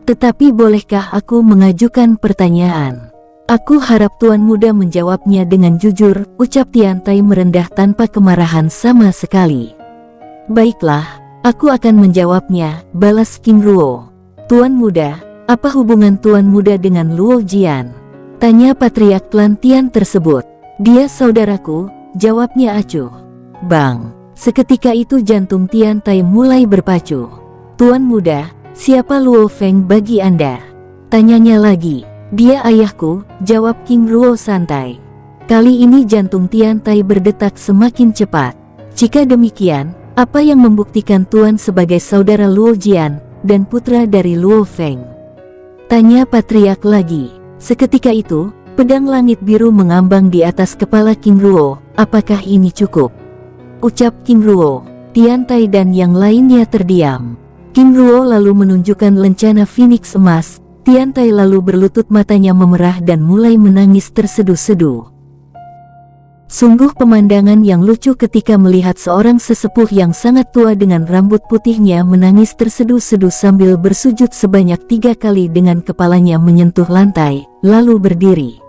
Tetapi bolehkah aku mengajukan pertanyaan? Aku harap Tuan Muda menjawabnya dengan jujur, ucap Tian Tai merendah tanpa kemarahan sama sekali. Baiklah, aku akan menjawabnya, balas King Ruo. Tuan Muda, apa hubungan Tuan Muda dengan Luo Jian? Tanya Patriark klan Tian tersebut. Dia saudaraku, jawabnya acuh. Bang, seketika itu jantung Tian Tai mulai berpacu. Tuan Muda, siapa Luo Feng bagi Anda? Tanyanya lagi. Dia ayahku, jawab King Ruo santai. Kali ini jantung Tian Tai berdetak semakin cepat. Jika demikian, apa yang membuktikan Tuan sebagai saudara Luo Jian dan putra dari Luo Feng? Tanya patriark lagi. Seketika itu, pedang langit biru mengambang di atas kepala King Ruo. Apakah ini cukup? Ucap King Ruo. Tian Tai dan yang lainnya terdiam. King Ruo lalu menunjukkan lencana Phoenix emas. Tian Tai lalu berlutut, matanya memerah dan mulai menangis terseduh-seduh. Sungguh pemandangan yang lucu ketika melihat seorang sesepuh yang sangat tua dengan rambut putihnya menangis terseduh-seduh sambil bersujud sebanyak 3 kali dengan kepalanya menyentuh lantai, lalu berdiri.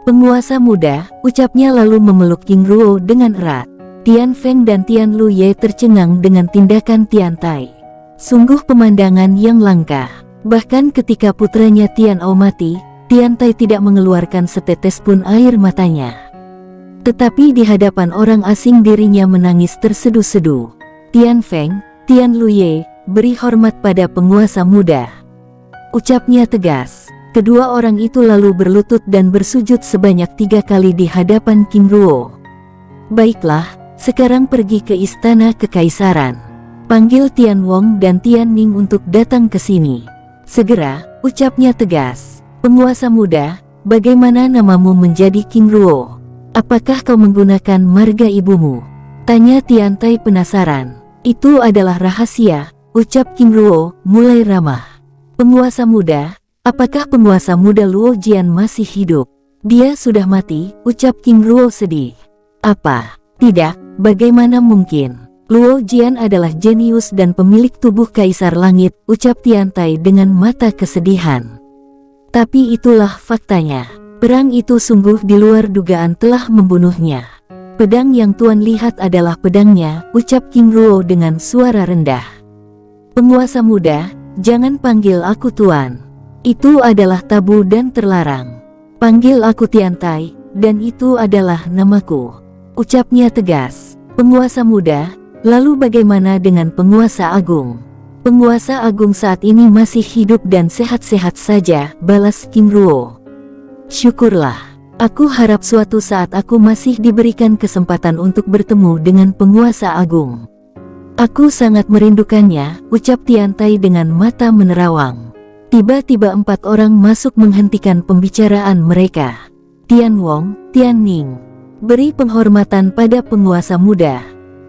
Penguasa muda, ucapnya lalu memeluk King Ruo dengan erat. Tian Feng dan Tian Luye tercengang dengan tindakan Tian Tai. Sungguh pemandangan yang langka. Bahkan ketika putranya Tian Ao mati, Tian Tai tidak mengeluarkan setetes pun air matanya. Tetapi di hadapan orang asing dirinya menangis terseduh-seduh. Tian Feng, Tian Luye, beri hormat pada penguasa muda. Ucapnya tegas. Kedua orang itu lalu berlutut dan bersujud sebanyak 3 kali di hadapan King Ruo. Baiklah, sekarang pergi ke istana kekaisaran. Panggil Tian Wong dan Tian Ning untuk datang ke sini. Segera, ucapnya tegas. Penguasa muda, bagaimana namamu menjadi King Ruo? Apakah kau menggunakan marga ibumu? Tanya Tian Tai penasaran. Itu adalah rahasia, ucap King Ruo, mulai ramah. Penguasa muda, apakah penguasa muda Luo Jian masih hidup? Dia sudah mati, ucap King Ruo sedih. Apa? Tidak, bagaimana mungkin? Luo Jian adalah jenius dan pemilik tubuh kaisar langit, ucap Tian Tai dengan mata kesedihan. Tapi itulah faktanya. Perang itu sungguh di luar dugaan telah membunuhnya. Pedang yang Tuan lihat adalah pedangnya, ucap King Ruo dengan suara rendah. Penguasa muda, jangan panggil aku Tuan. Itu adalah tabu dan terlarang. Panggil aku Tian Tai, dan itu adalah namaku. Ucapnya tegas. Penguasa muda, lalu bagaimana dengan penguasa agung? Penguasa agung saat ini masih hidup dan sehat-sehat saja, balas King Ruo. Syukurlah. Aku harap suatu saat aku masih diberikan kesempatan untuk bertemu dengan penguasa agung. Aku sangat merindukannya, ucap Tian Tai dengan mata menerawang. Tiba-tiba 4 orang masuk menghentikan pembicaraan mereka. Tian Wong, Tian Ning. Beri penghormatan pada penguasa muda,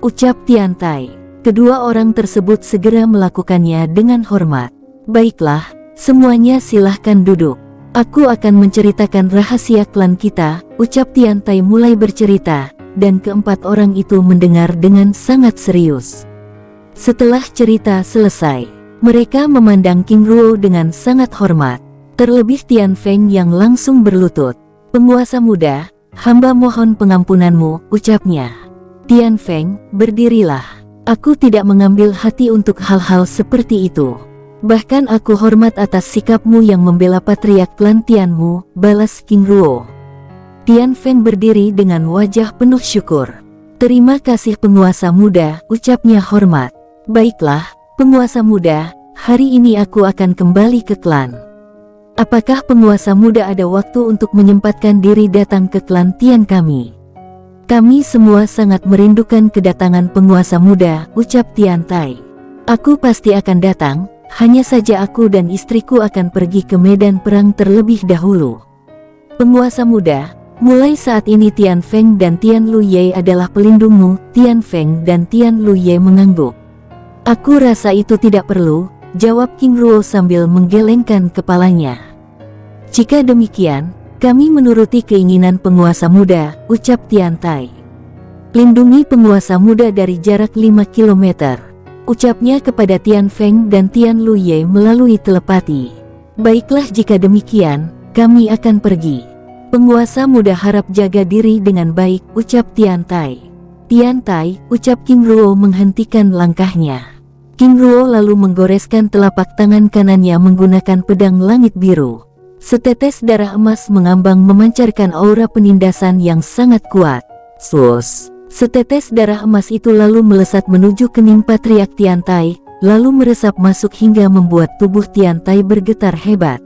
ucap Tian Tai. Kedua orang tersebut segera melakukannya dengan hormat. Baiklah, semuanya silahkan duduk. Aku akan menceritakan rahasia klan kita, ucap Tian Tai mulai bercerita, dan keempat orang itu mendengar dengan sangat serius. Setelah cerita selesai, mereka memandang King Ruo dengan sangat hormat. Terlebih Tian Feng yang langsung berlutut. Penguasa muda, hamba mohon pengampunanmu, ucapnya. Tian Feng, berdirilah. Aku tidak mengambil hati untuk hal-hal seperti itu. Bahkan aku hormat atas sikapmu yang membela patriark klan Tianmu, balas King Ruo. Tian Feng berdiri dengan wajah penuh syukur. Terima kasih penguasa muda, ucapnya hormat. Baiklah, penguasa muda, hari ini aku akan kembali ke klan. Apakah penguasa muda ada waktu untuk menyempatkan diri datang ke klan Tian kami? Kami semua sangat merindukan kedatangan penguasa muda, ucap Tian Tai. Aku pasti akan datang, hanya saja aku dan istriku akan pergi ke medan perang terlebih dahulu. Penguasa muda, mulai saat ini Tian Feng dan Tian Luye adalah pelindungmu. Tian Feng dan Tian Luye mengangguk. Aku rasa itu tidak perlu, jawab King Ruo sambil menggelengkan kepalanya. Jika demikian, kami menuruti keinginan penguasa muda, ucap Tian Tai. Lindungi penguasa muda dari jarak 5 km, ucapnya kepada Tian Feng dan Tian Luye melalui telepati. Baiklah jika demikian, kami akan pergi. Penguasa muda harap jaga diri dengan baik, ucap Tian Tai. Tian Tai, ucap King Ruo menghentikan langkahnya. King Ruo lalu menggoreskan telapak tangan kanannya menggunakan pedang langit biru. Setetes darah emas mengambang memancarkan aura penindasan yang sangat kuat. Sus! Setetes darah emas itu lalu melesat menuju kening patriark Tian Tai, lalu meresap masuk hingga membuat tubuh Tian Tai bergetar hebat.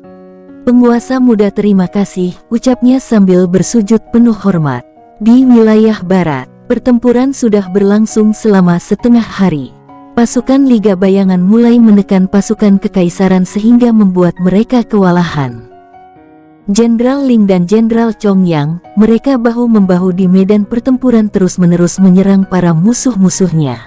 Penguasa muda terima kasih, ucapnya sambil bersujud penuh hormat. Di wilayah barat, pertempuran sudah berlangsung selama setengah hari. Pasukan Liga Bayangan mulai menekan pasukan kekaisaran sehingga membuat mereka kewalahan. Jenderal Ling dan Jenderal Chong Yang, mereka bahu-membahu di medan pertempuran terus-menerus menyerang para musuh-musuhnya.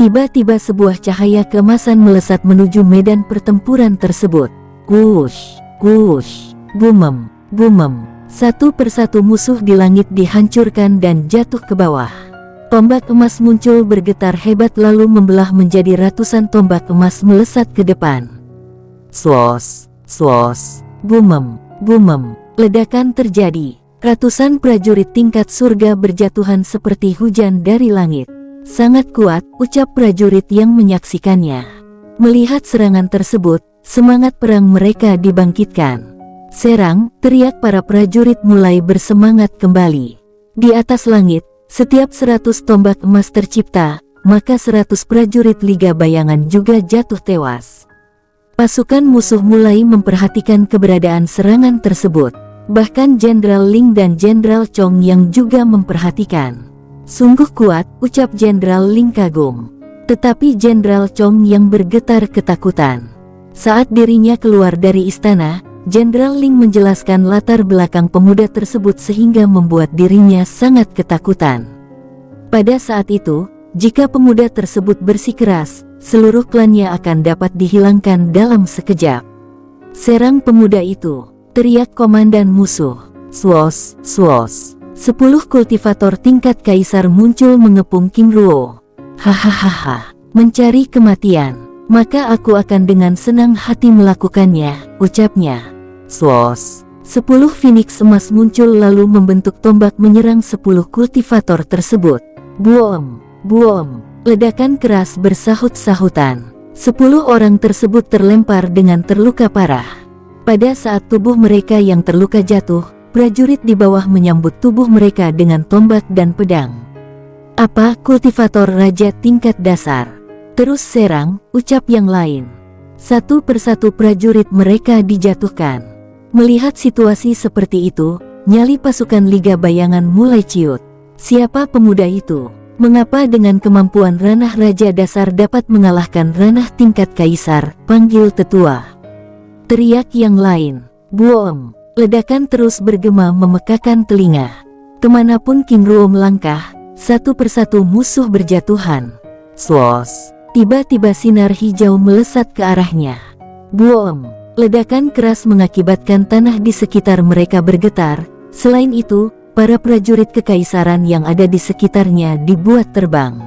Tiba-tiba sebuah cahaya keemasan melesat menuju medan pertempuran tersebut. Wush, wush, bumem, bumem. Satu persatu musuh di langit dihancurkan dan jatuh ke bawah. Tombak emas muncul bergetar hebat lalu membelah menjadi ratusan tombak emas melesat ke depan. Swos, swos, bumem, bumem. Ledakan terjadi. Ratusan prajurit tingkat surga berjatuhan seperti hujan dari langit. Sangat kuat, ucap prajurit yang menyaksikannya. Melihat serangan tersebut, semangat perang mereka dibangkitkan. Serang, teriak para prajurit mulai bersemangat kembali. Di atas langit, setiap 100 tombak emas tercipta, maka 100 prajurit Liga Bayangan juga jatuh tewas. Pasukan musuh mulai memperhatikan keberadaan serangan tersebut. Bahkan Jenderal Ling dan Jenderal Chong yang juga memperhatikan. Sungguh kuat, ucap Jenderal Ling kagum. Tetapi Jenderal Chong yang bergetar ketakutan. Saat dirinya keluar dari istana, Jenderal Ling menjelaskan latar belakang pemuda tersebut sehingga membuat dirinya sangat ketakutan. Pada saat itu, jika pemuda tersebut bersikeras, seluruh klannya akan dapat dihilangkan dalam sekejap. Serang pemuda itu, teriak komandan musuh. Swos, swos. 10 kultivator tingkat kaisar muncul mengepung King Ruo. Hahaha, mencari kematian, maka aku akan dengan senang hati melakukannya, ucapnya. Swos. 10 Phoenix emas muncul lalu membentuk tombak menyerang 10 kultivator tersebut. Buom, buom. Ledakan keras bersahut-sahutan. 10 orang tersebut terlempar dengan terluka parah. Pada saat tubuh mereka yang terluka jatuh, prajurit di bawah menyambut tubuh mereka dengan tombak dan pedang. Apa, kultivator raja tingkat dasar? Terus serang, ucap yang lain. Satu persatu prajurit mereka dijatuhkan. Melihat situasi seperti itu, nyali pasukan Liga Bayangan mulai ciut. Siapa pemuda itu? Mengapa dengan kemampuan ranah raja dasar dapat mengalahkan ranah tingkat kaisar? Panggil tetua. Teriak yang lain. Buom. Ledakan terus bergema memekakan telinga. Kemanapun King Ruo melangkah, satu persatu musuh berjatuhan. Swos. Tiba-tiba sinar hijau melesat ke arahnya. Buom. Ledakan keras mengakibatkan tanah di sekitar mereka bergetar. Selain itu, para prajurit kekaisaran yang ada di sekitarnya dibuat terbang.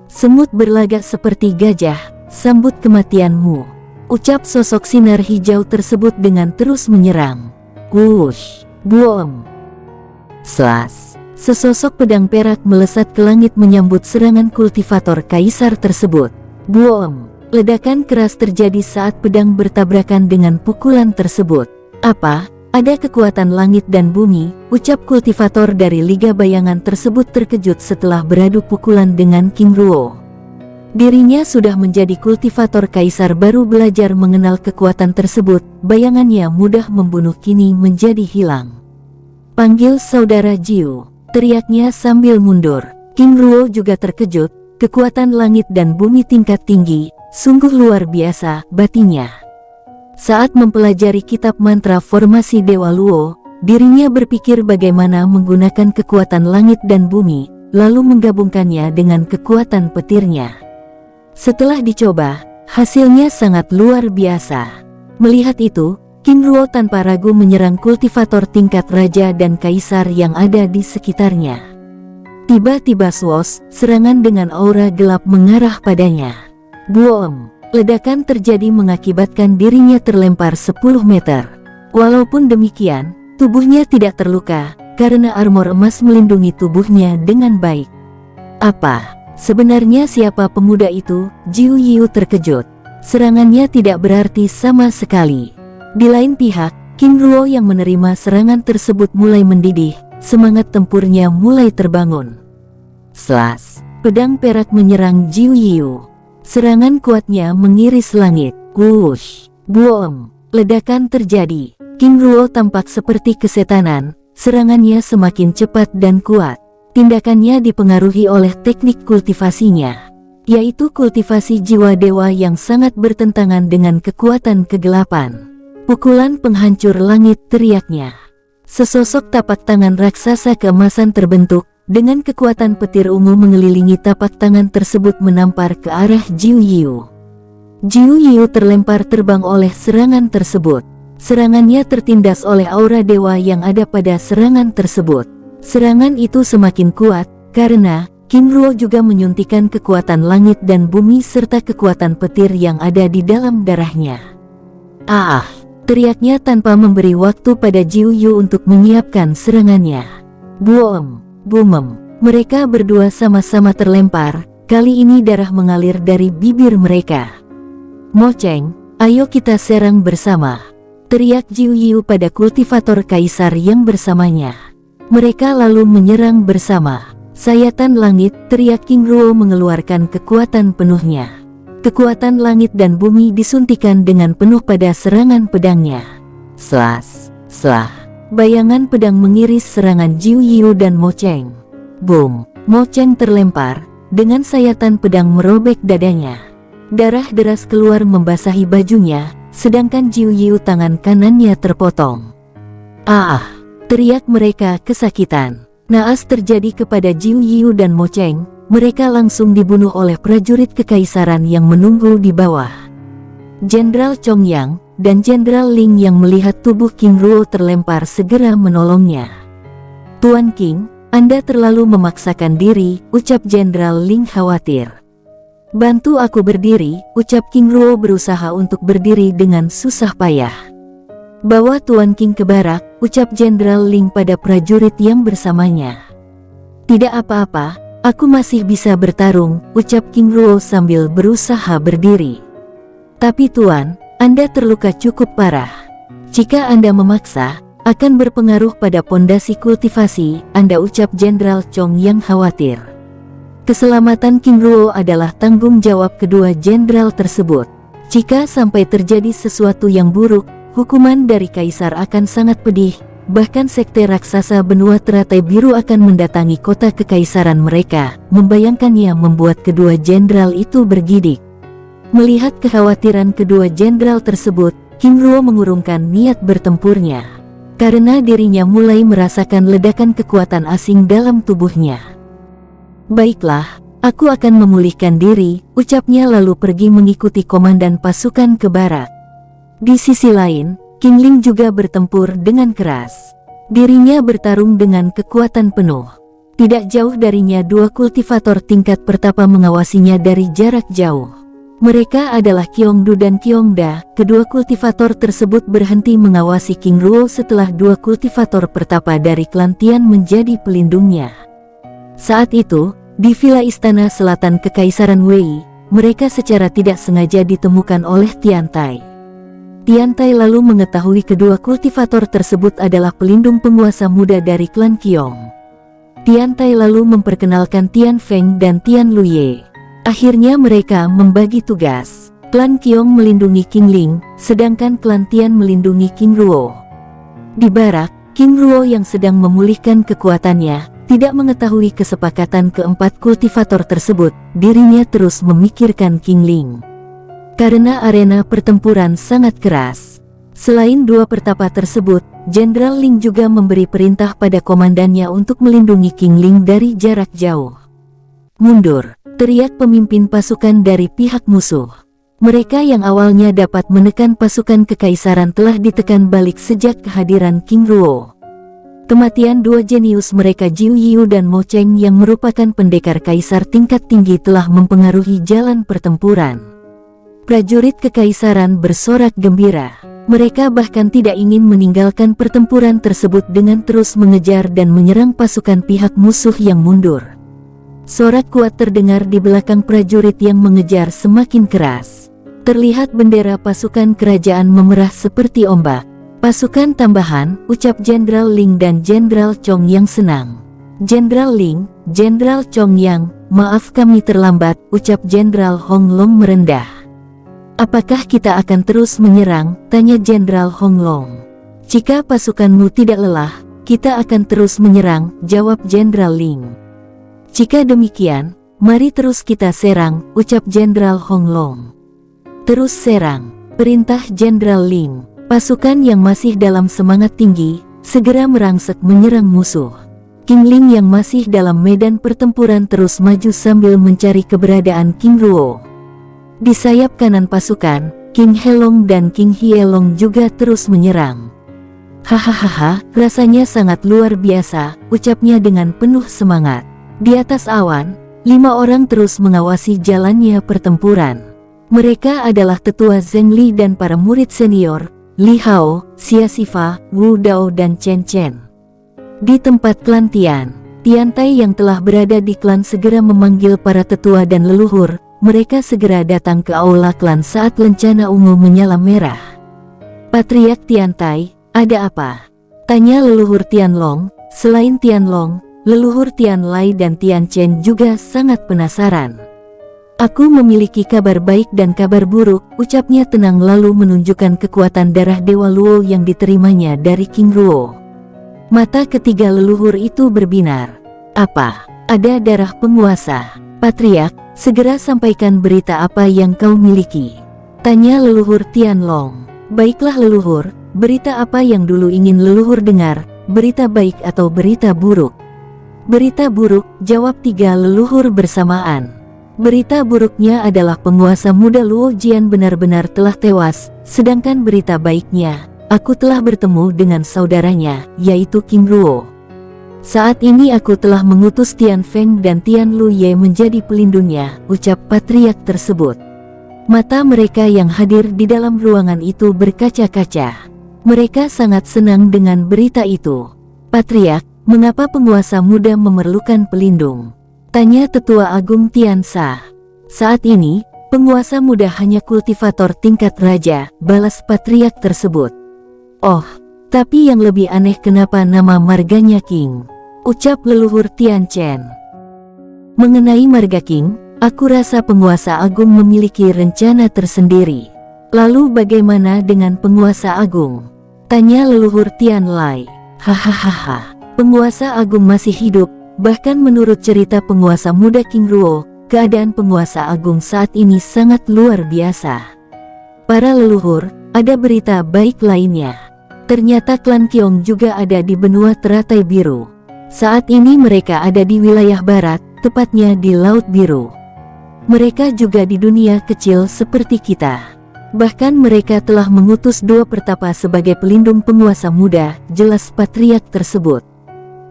Semut berlagak seperti gajah, sambut kematianmu, ucap sosok sinar hijau tersebut dengan terus menyerang. Wush, buom. Slas. Sesosok pedang perak melesat ke langit menyambut serangan kultivator kaisar tersebut. Buom. Ledakan keras terjadi saat pedang bertabrakan dengan pukulan tersebut. Apa? Ada kekuatan langit dan bumi, ucap kultivator dari Liga Bayangan tersebut terkejut setelah beradu pukulan dengan King Ruo. Dirinya sudah menjadi kultivator kaisar baru belajar mengenal kekuatan tersebut, bayangannya mudah membunuh kini menjadi hilang. Panggil saudara Jiu, teriaknya sambil mundur. King Ruo juga terkejut, kekuatan langit dan bumi tingkat tinggi, sungguh luar biasa, batinnya. Saat mempelajari kitab mantra formasi Dewa Luo, dirinya berpikir bagaimana menggunakan kekuatan langit dan bumi, lalu menggabungkannya dengan kekuatan petirnya. Setelah dicoba, hasilnya sangat luar biasa. Melihat itu, King Ruo tanpa ragu menyerang kultivator tingkat raja dan kaisar yang ada di sekitarnya. Tiba-tiba swos, serangan dengan aura gelap mengarah padanya. Buom, ledakan terjadi mengakibatkan dirinya terlempar 10 meter. Walaupun demikian, tubuhnya tidak terluka, karena armor emas melindungi tubuhnya dengan baik. Apa? Sebenarnya siapa pemuda itu? Jiu Yiu terkejut. Serangannya tidak berarti sama sekali. Di lain pihak, King Ruo yang menerima serangan tersebut mulai mendidih, semangat tempurnya mulai terbangun. Slas, pedang perak menyerang Jiu Yiu. Serangan kuatnya mengiris langit. Wush, buom. ledakan terjadi. King Ruo tampak seperti kesetanan, serangannya semakin cepat dan kuat. Tindakannya dipengaruhi oleh teknik kultivasinya, yaitu kultivasi jiwa dewa yang sangat bertentangan dengan kekuatan kegelapan. Pukulan penghancur langit, teriaknya. Sesosok tapak tangan raksasa keemasan terbentuk, dengan kekuatan petir ungu mengelilingi tapak tangan tersebut menampar ke arah Jiu Yiu. Jiu Yiu terlempar terbang oleh serangan tersebut. Serangannya tertindas oleh aura dewa yang ada pada serangan tersebut. Serangan itu semakin kuat, karena King Ruo juga menyuntikkan kekuatan langit dan bumi serta kekuatan petir yang ada di dalam darahnya. "Ah!" teriaknya tanpa memberi waktu pada Jiu Yiu untuk menyiapkan serangannya. Buom, bumem. Mereka berdua sama-sama terlempar, kali ini darah mengalir dari bibir mereka. "Mo Cheng, ayo kita serang bersama," teriak Jiu Yiu pada kultivator kaisar yang bersamanya. Mereka lalu menyerang bersama. "Sayatan langit," teriak King Ruo mengeluarkan kekuatan penuhnya. Kekuatan langit dan bumi disuntikan dengan penuh pada serangan pedangnya. Slas, slah. Bayangan pedang mengiris serangan Jiu Yiu dan Mo Cheng. Boom, Mo Cheng terlempar, dengan sayatan pedang merobek dadanya. Darah deras keluar membasahi bajunya, sedangkan Jiu Yiu tangan kanannya terpotong. "Ah!" teriak mereka kesakitan. Naas terjadi kepada Jiu Yiu dan Mo Cheng. Mereka langsung dibunuh oleh prajurit kekaisaran yang menunggu di bawah. Jenderal Chong Yang dan Jenderal Ling yang melihat tubuh King Ruo terlempar segera menolongnya. "Tuan King, Anda terlalu memaksakan diri," ucap Jenderal Ling khawatir. "Bantu aku berdiri," ucap King Ruo berusaha untuk berdiri dengan susah payah. "Bawa Tuan King ke barak," ucap Jenderal Ling pada prajurit yang bersamanya. "Tidak apa-apa. Aku masih bisa bertarung," ucap King Ruo sambil berusaha berdiri. "Tapi Tuan, Anda terluka cukup parah. Jika Anda memaksa, akan berpengaruh pada pondasi kultivasi Anda," ucap Jenderal Chong yang khawatir. Keselamatan King Ruo adalah tanggung jawab kedua jenderal tersebut. Jika sampai terjadi sesuatu yang buruk, hukuman dari Kaisar akan sangat pedih. Bahkan sekte raksasa benua teratai biru akan mendatangi kota kekaisaran mereka. Membayangkannya membuat kedua jenderal itu bergidik. Melihat kekhawatiran kedua jenderal tersebut, King Ruo mengurungkan niat bertempurnya. Karena dirinya mulai merasakan ledakan kekuatan asing dalam tubuhnya. "Baiklah, aku akan memulihkan diri," ucapnya lalu pergi mengikuti komandan pasukan ke barat. Di sisi lain, King Ling juga bertempur dengan keras. Dirinya bertarung dengan kekuatan penuh. Tidak jauh darinya dua kultivator tingkat pertapa mengawasinya dari jarak jauh. Mereka adalah Qiongdu dan Qiongda. Kedua kultivator tersebut berhenti mengawasi King Ruo setelah dua kultivator pertapa dari klan Tian menjadi pelindungnya. Saat itu, di Villa Istana Selatan Kekaisaran Wei, mereka secara tidak sengaja ditemukan oleh Tian Tai. Tian Tai lalu mengetahui kedua kultivator tersebut adalah pelindung penguasa muda dari klan Qiong. Tian Tai lalu memperkenalkan Tian Feng dan Tian Luye. Akhirnya mereka membagi tugas. Klan Qiong melindungi King Ling, sedangkan klan Tian melindungi King Ruo. Di barak, King Ruo yang sedang memulihkan kekuatannya, tidak mengetahui kesepakatan keempat kultivator tersebut. Dirinya terus memikirkan King Ling. Karena arena pertempuran sangat keras. Selain dua pertapa tersebut, Jenderal Ling juga memberi perintah pada komandannya untuk melindungi King Ling dari jarak jauh. "Mundur!" teriak pemimpin pasukan dari pihak musuh. Mereka yang awalnya dapat menekan pasukan kekaisaran telah ditekan balik sejak kehadiran King Ruo. Kematian dua jenius mereka Jiu Yiu dan Mo Cheng yang merupakan pendekar kaisar tingkat tinggi telah mempengaruhi jalan pertempuran. Prajurit kekaisaran bersorak gembira. Mereka bahkan tidak ingin meninggalkan pertempuran tersebut dengan terus mengejar dan menyerang pasukan pihak musuh yang mundur. Sorak kuat terdengar di belakang prajurit yang mengejar semakin keras. Terlihat bendera pasukan kerajaan memerah seperti ombak. "Pasukan tambahan," ucap Jenderal Ling dan Jenderal Chong yang senang. "Jenderal Ling, Jenderal Chong Yang, maaf kami terlambat," ucap Jenderal Hong Long merendah. Apakah kita akan terus menyerang? Tanya Jenderal Honglong. Jika pasukanmu tidak lelah, kita akan terus menyerang, jawab Jenderal Ling. Jika demikian, mari terus kita serang, ucap Jenderal Honglong. Terus serang, perintah Jenderal Ling. Pasukan yang masih dalam semangat tinggi, segera merangsek menyerang musuh. King Ling yang masih dalam medan pertempuran terus maju sambil mencari keberadaan King Ruo. Di sayap kanan pasukan, King Helong dan King Hielong juga terus menyerang. Hahaha, rasanya sangat luar biasa, ucapnya dengan penuh semangat. Di atas awan, 5 orang terus mengawasi jalannya pertempuran. Mereka adalah tetua Zheng Li dan para murid senior, Li Hao, Xia Xifa, Wu Dao dan Chen Chen. Di tempat klan Tian, Tian Tai yang telah berada di klan segera memanggil para tetua dan leluhur. Mereka segera datang ke aula klan saat lencana ungu menyala merah. Patriark Tian Tai, ada apa? Tanya leluhur Tian Long. Selain Tian Long, leluhur Tian Lai dan Tian Chen juga sangat penasaran. Aku memiliki kabar baik dan kabar buruk, ucapnya tenang lalu menunjukkan kekuatan darah Dewa Luo yang diterimanya dari King Ruo. Mata ketiga leluhur itu berbinar. Apa? Ada darah penguasa. Patriark, segera sampaikan berita apa yang kau miliki. Tanya leluhur Tian Long. Baiklah leluhur, berita apa yang dulu ingin leluhur dengar, berita baik atau berita buruk? Berita buruk, jawab 3 leluhur bersamaan. Berita buruknya adalah penguasa muda Luo Jian benar-benar telah tewas, sedangkan berita baiknya, aku telah bertemu dengan saudaranya, yaitu King Ruo. Saat ini aku telah mengutus Tian Feng dan Tian Luye menjadi pelindungnya, ucap patriark tersebut. Mata mereka yang hadir di dalam ruangan itu berkaca-kaca. Mereka sangat senang dengan berita itu. Patriark, mengapa penguasa muda memerlukan pelindung? Tanya Tetua Agung Tian Sa. Saat ini, penguasa muda hanya kultivator tingkat raja, balas patriark tersebut. Oh, tapi yang lebih aneh kenapa nama marganya King? Ucap leluhur Tian Chen. Mengenai marga King, aku rasa penguasa agung memiliki rencana tersendiri. Lalu bagaimana dengan penguasa agung? Tanya leluhur Tian Lai. Hahaha, penguasa agung masih hidup. Bahkan menurut cerita penguasa muda King Ruo, keadaan penguasa agung saat ini sangat luar biasa. Para leluhur, ada berita baik lainnya. Ternyata klan Kiong juga ada di benua teratai biru. Saat ini mereka ada di wilayah barat, tepatnya di Laut Biru. Mereka juga di dunia kecil seperti kita. Bahkan mereka telah mengutus 2 pertapa sebagai pelindung penguasa muda, jelas patriark tersebut.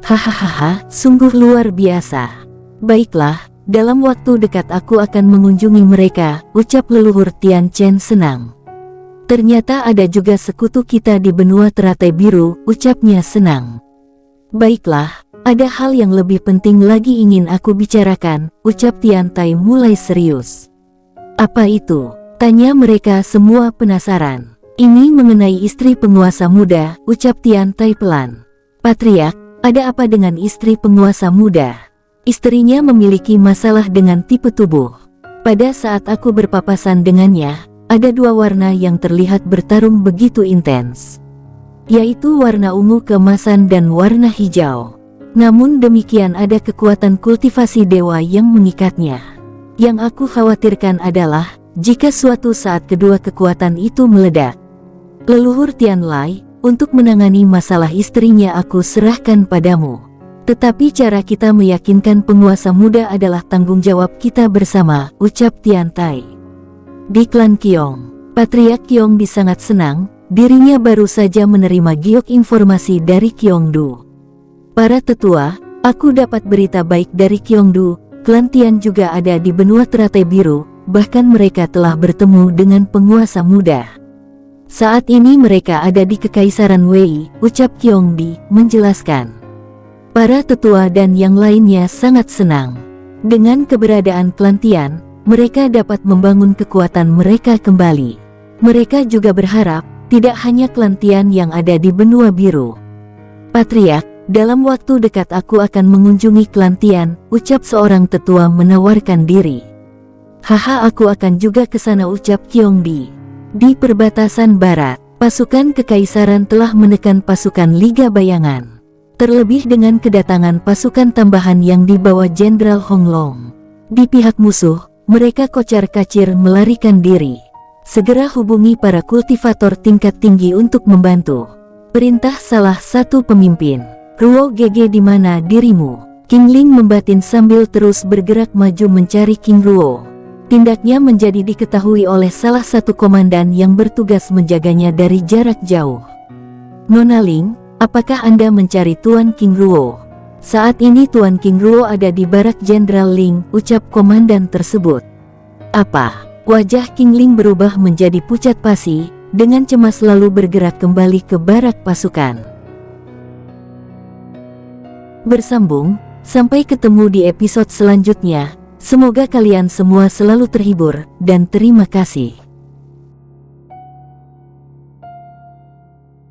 Hahaha, sungguh luar biasa. Baiklah, dalam waktu dekat aku akan mengunjungi mereka, ucap leluhur Tian Chen senang. Ternyata ada juga sekutu kita di benua teratai biru, ucapnya senang. Baiklah, ada hal yang lebih penting lagi ingin aku bicarakan, ucap Tian Tai mulai serius. Apa itu? Tanya mereka semua penasaran. Ini mengenai istri penguasa muda, ucap Tian Tai pelan. Patriark, ada apa dengan istri penguasa muda? Istrinya memiliki masalah dengan tipe tubuh. Pada saat aku berpapasan dengannya, ada 2 warna yang terlihat bertarung begitu intens, yaitu warna ungu keemasan dan warna hijau. Namun demikian ada kekuatan kultivasi dewa yang mengikatnya. Yang aku khawatirkan adalah, jika suatu saat kedua kekuatan itu meledak. Leluhur Tian Lai, untuk menangani masalah istrinya aku serahkan padamu. Tetapi cara kita meyakinkan penguasa muda adalah tanggung jawab kita bersama, ucap Tian Tai. Di klan Kiong, Patriark Kiong sangat senang, dirinya baru saja menerima giok informasi dari Kiongdu. Para tetua, aku dapat berita baik dari Kiongdu, klan Tian juga ada di benua teratai biru, bahkan mereka telah bertemu dengan penguasa muda. Saat ini mereka ada di Kekaisaran Wei, ucap Kiongdi, menjelaskan. Para tetua dan yang lainnya sangat senang. Dengan keberadaan klan Tian, mereka dapat membangun kekuatan mereka kembali. Mereka juga berharap, tidak hanya klan Tian yang ada di benua biru. Patriark, dalam waktu dekat aku akan mengunjungi klan Tian, ucap seorang tetua menawarkan diri. Haha, aku akan juga ke sana, ucap Kyongbi. Di perbatasan barat, pasukan kekaisaran telah menekan pasukan Liga Bayangan. Terlebih dengan kedatangan pasukan tambahan yang dibawa Jenderal Honglong. Di pihak musuh, mereka kocar-kacir melarikan diri. Segera hubungi para kultivator tingkat tinggi untuk membantu. Perintah salah satu pemimpin. Ruo GG, di mana dirimu? King Ling membatin sambil terus bergerak maju mencari King Ruo. Tindaknya menjadi diketahui oleh salah satu komandan yang bertugas menjaganya dari jarak jauh. Nona Ling, apakah Anda mencari Tuan King Ruo? Saat ini Tuan King Ruo ada di barak Jenderal Ling, ucap komandan tersebut. Apa? Wajah King Ling berubah menjadi pucat pasi, dengan cemas lalu bergerak kembali ke barak pasukan. Bersambung, sampai ketemu di episode selanjutnya. Semoga kalian semua selalu terhibur, dan terima kasih.